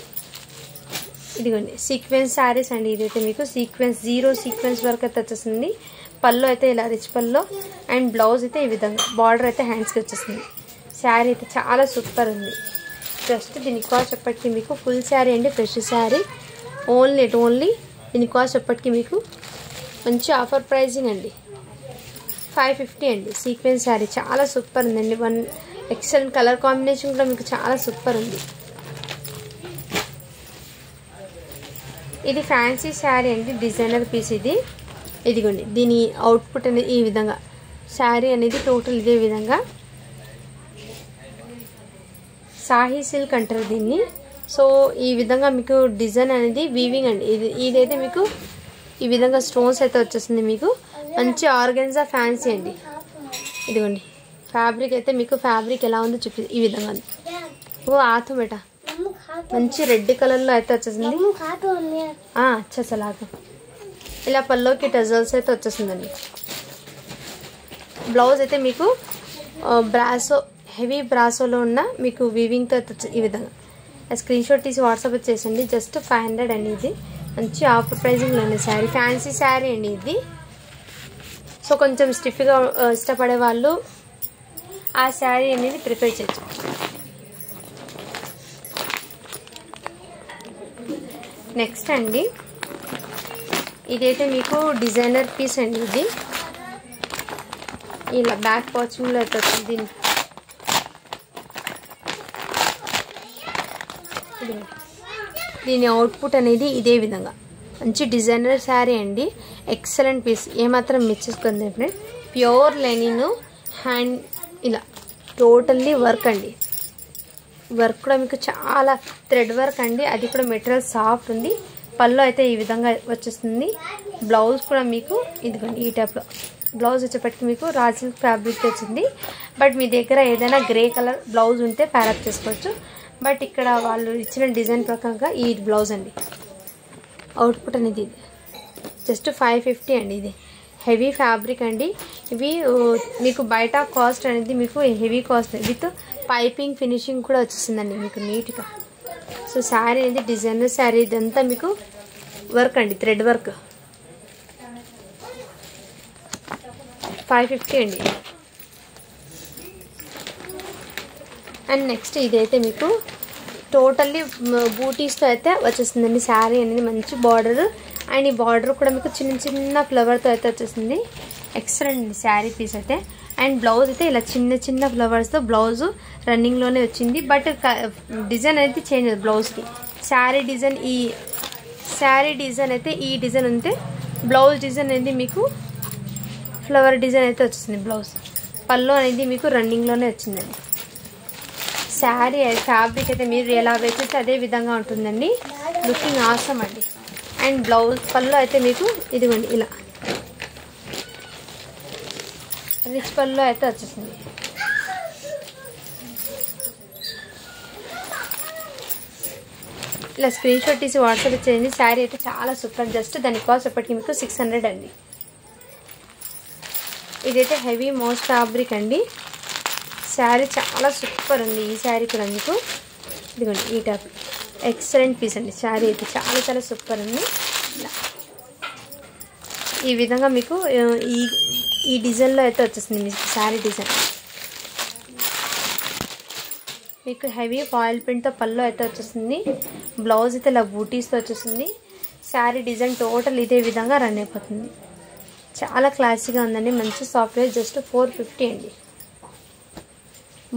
ఇదిగోండి సీక్వెన్స్ శారీస్ అండి. ఇదైతే మీకు సీక్వెన్స్, 0 సీక్వెన్స్ వరకు అయితే వచ్చేసింది. పళ్ళు అయితే ఇలా రిచ్ పళ్ళు. అండ్ బ్లౌజ్ అయితే ఈ విధంగా బార్డర్ అయితే హ్యాండ్స్కి వచ్చేసింది. శారీ అయితే చాలా సూపర్ ఉంది. జస్ట్ దీని కాస్ట్ చెప్పటికి మీకు ఫుల్ శారీ అండి, ఫ్రెష్ శారీ. ఓన్లీ దీని కాస్ట్ చెప్పటికి మీకు మంచి ఆఫర్ ప్రైజింగ్ అండి. 550 అండి. సీక్వెన్స్ శారీ చాలా సూపర్ ఉందండి. వన్ ఎక్సలెంట్ కలర్ కాంబినేషన్ కూడా మీకు చాలా సూపర్ ఉంది. ఇది ఫ్యాన్సీ శారీ అండి, డిజైనర్ పీస్ ఇది. ఇదిగోండి దీని అవుట్పుట్ అనేది ఈ విధంగా. శారీ అనేది టోటల్ ఇదే విధంగా. సాహీ సిల్క్ అంటారు దీన్ని. సో ఈ విధంగా మీకు డిజైన్ అనేది వీవింగ్ అండి. ఇదైతే మీకు ఈ విధంగా స్టోన్స్ అయితే వచ్చేస్తుంది. మీకు మంచి ఆర్గెన్జా ఫ్యాన్సీ అండి. ఇదిగోండి ఫ్యాబ్రిక్ అయితే మీకు ఫ్యాబ్రిక్ ఎలా ఉందో చూపి ఈ విధంగా ఉంది. ఓ ఆతో బేటా మంచి రెడ్ కలర్లో అయితే వచ్చేసింది. చలాగా ఇలా పల్లోకి టజల్స్ అయితే వచ్చేసిందండి. బ్లౌజ్ అయితే మీకు బ్రాసో, హెవీ బ్రాసోలో ఉన్న మీకు వీవింగ్తో అయితే ఈ విధంగా. స్క్రీన్ షాట్ తీసి వాట్సాప్ చేసండి. జస్ట్ 500 అండి. ఇది మంచి ఆఫర్ ప్రైజింగ్లో ఉంది శారీ. ఫ్యాన్సీ శారీ అండి ఇది. సో కొంచెం స్టిఫ్గా ఇష్టపడే వాళ్ళు ఆ శారీ అనేది ప్రిపేర్ చేయొచ్చు. నెక్స్ట్ అండి ఇదైతే మీకు డిజైనర్ పీస్ అండి. ఇది ఇలా బ్యాక్ పాచింగ్లో అయితే వచ్చింది. దీనికి దీని అవుట్పుట్ అనేది ఇదే విధంగా మంచి డిజైనర్ శారీ అండి. ఎక్సలెంట్ పీస్, ఏమాత్రం మిచ్చేసుకుంది ఫ్రెండ్. ప్యూర్ లెనిన్ హ్యాండ్, ఇలా టోటల్లీ వర్క్ అండి. వర్క్ కూడా మీకు చాలా థ్రెడ్ వర్క్ అండి. అది కూడా మెటీరియల్ సాఫ్ట్ ఉంది. పళ్ళు అయితే ఈ విధంగా వచ్చేస్తుంది. బ్లౌజ్ కూడా మీకు ఇదిగోండి ఈ టైప్లో బ్లౌజ్ వచ్చేప్పటికి మీకు రా సిల్క్ ఫ్యాబ్రిక్ వచ్చింది. బట్ మీ దగ్గర ఏదైనా గ్రే కలర్ బ్లౌజ్ ఉంటే ప్యారప్ చేసుకోవచ్చు. బట్ ఇక్కడ వాళ్ళు ఇచ్చిన డిజైన్ ప్రకారంగా ఈ బ్లౌజ్ అండి. అవుట్పుట్ అనేది ఇది జస్ట్ 550 అండి. ఇది హెవీ ఫ్యాబ్రిక్ అండి. ఇవి మీకు బయట కాస్ట్ అనేది మీకు heavy cost with piping finishing కూడా వచ్చేసిందండి మీకు నీట్గా. సో శారీ అనేది డిజైనర్ శారీ, ఇదంతా మీకు వర్క్ అండి, థ్రెడ్ వర్క్. 550 అండి. అండ్ నెక్స్ట్ ఇదైతే మీకు టోటల్లీ బూటీస్తో అయితే వచ్చేస్తుందండి శారీ అనేది. మంచి బార్డర్, అండ్ ఈ బార్డర్ కూడా మీకు చిన్న చిన్న ఫ్లవర్తో అయితే వచ్చేస్తుంది. ఎక్సలెంట్ శారీ పీస్ అయితే. అండ్ బ్లౌజ్ అయితే ఇలా చిన్న చిన్న ఫ్లవర్స్తో బ్లౌజ్ రన్నింగ్లోనే వచ్చింది. బట్ డిజైన్ అయితే చేంజ్ అవుతుంది బ్లౌజ్కి. శారీ డిజైన్ అయితే ఈ డిజైన్ ఉంటే బ్లౌజ్ డిజైన్ అనేది మీకు ఫ్లవర్ డిజైన్ అయితే వచ్చింది. బ్లౌజ్ పళ్ళు అనేది మీకు రన్నింగ్లోనే వచ్చిందండి. శారీ ఫ్యాబ్రిక్ అయితే మీరు ఎలా వేసేస్తే అదే విధంగా ఉంటుందండి. లుకింగ్ ఆసమ్ అండి. అండ్ బ్లౌజ్ పళ్ళు అయితే మీకు ఇదిగోండి ఇలా రిచ్ పళ్ళు అయితే వచ్చేసింది. ఇలా స్క్రీన్ షాట్ తీసి వాట్సాప్ చేయండి. శారీ అయితే చాలా సూపర్. జస్ట్ దాని కాస్ట్ ఎప్పటికీ మీకు 600 అండి. ఇదైతే హెవీ మోస్ ఫ్యాబ్రిక్ అండి. శారీ చాలా సూపర్ ఉంది. ఈ శారీ కూడా మీకు ఇదిగోండి ఈ టైప్ ఎక్సలెంట్ పీస్ అండి. శారీ అయితే చాలా చాలా సూపర్ ఉంది. ఈ విధంగా మీకు ఈ డిజైన్లో అయితే వచ్చేస్తుంది మీకు శారీ డిజైన్. మీకు హెవీ ఫాయిల్ ప్రింట్తో పళ్ళు అయితే వచ్చేస్తుంది. బ్లౌజ్ అయితే ఇలా బూటీస్తో వచ్చేస్తుంది. శారీ డిజైన్ టోటల్ ఇదే విధంగా రన్ అయిపోతుంది. చాలా క్లాసీగా ఉందండి. మంచి సాఫ్ట్వేర్. జస్ట్ 450 అండి.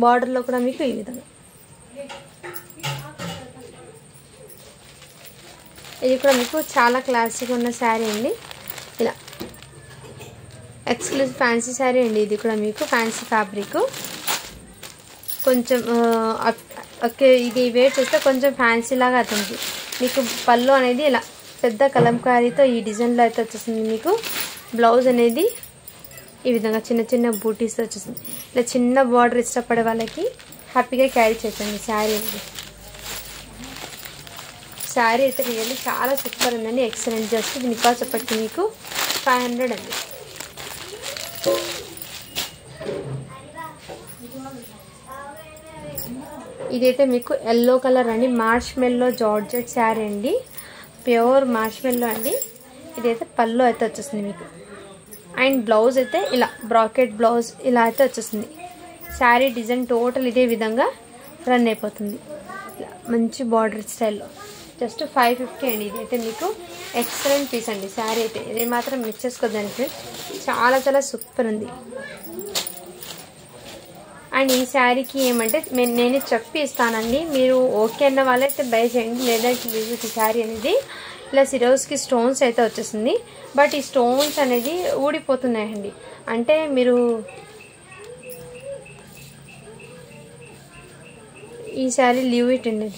బార్డర్లో కూడా మీకు ఈ విధంగా ఇది కూడా మీకు చాలా క్లాసీగా ఉన్న శారీ అండి. ఇలా ఎక్స్క్లూజివ్ ఫ్యాన్సీ శారీ అండి. ఇది కూడా మీకు ఫ్యాన్సీ ఫ్యాబ్రిక్. కొంచెం ఓకే, ఇది వేర్ చేస్తే కొంచెం ఫ్యాన్సీ లాగా అవుతుంది మీకు. పళ్ళు అనేది ఇలా పెద్ద కలంకారీతో ఈ డిజైన్లో అయితే వచ్చేసింది మీకు. బ్లౌజ్ అనేది ఈ విధంగా చిన్న చిన్న బూటీస్ వచ్చేసింది. ఇలా చిన్న బార్డర్ ఇష్టపడే వాళ్ళకి హ్యాపీగా క్యారీ చేయొచ్చండి శారీ అనేది. శారీ అయితే రియల్లీ చాలా సూపర్ ఉందండి. ఎక్సలెంట్. జస్ట్ దీని కాస్ట్ చెప్పండి మీకు 500 అండి. ఇదైతే మీకు ఎల్లో కలర్ అండి. మార్ష్ మెల్లో జార్జెట్ శారీ అండి. ప్యూర్ మార్ష్ మెల్లో అండి. ఇదైతే పళ్ళు అయితే వచ్చేస్తుంది మీకు. అండ్ బ్లౌజ్ అయితే ఇలా బ్రాకెట్ బ్లౌజ్ ఇలా అయితే వచ్చేస్తుంది. శారీ డిజైన్ టోటల్ ఇదే విధంగా రన్ అయిపోతుంది. ఇలా మంచి బార్డర్ స్టైల్లో. జస్ట్ 550 అండి. ఇదైతే మీకు ఎక్సలెంట్ పీస్ అండి. శారీ అయితే ఇది మాత్రం మిక్స్ చేసుకోద్దండి ఫ్రెండ్స్. చాలా చాలా సూపర్ ఉంది. అండ్ ఈ శారీకి ఏమంటే నేను చెప్పి ఇస్తానండి. మీరు ఓకే అన్న వాళ్ళైతే బై చేయండి. లేదంటే ఈ శారీ అనేది ఇలా సిరోస్కి స్టోన్స్ అయితే వచ్చేసింది. బట్ ఈ స్టోన్స్ అనేది ఊడిపోతున్నాయండి. అంటే మీరు ఈ శారీ లీవ్ ఇట్ అండి.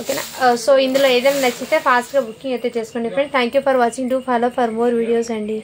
ఓకేనా? సో ఇందులో ఏదైనా నచ్చితే ఫాస్ట్గా బుకింగ్ అయితే చేసుకోండి friends. Thank you for watching. Do follow for more videos అండి.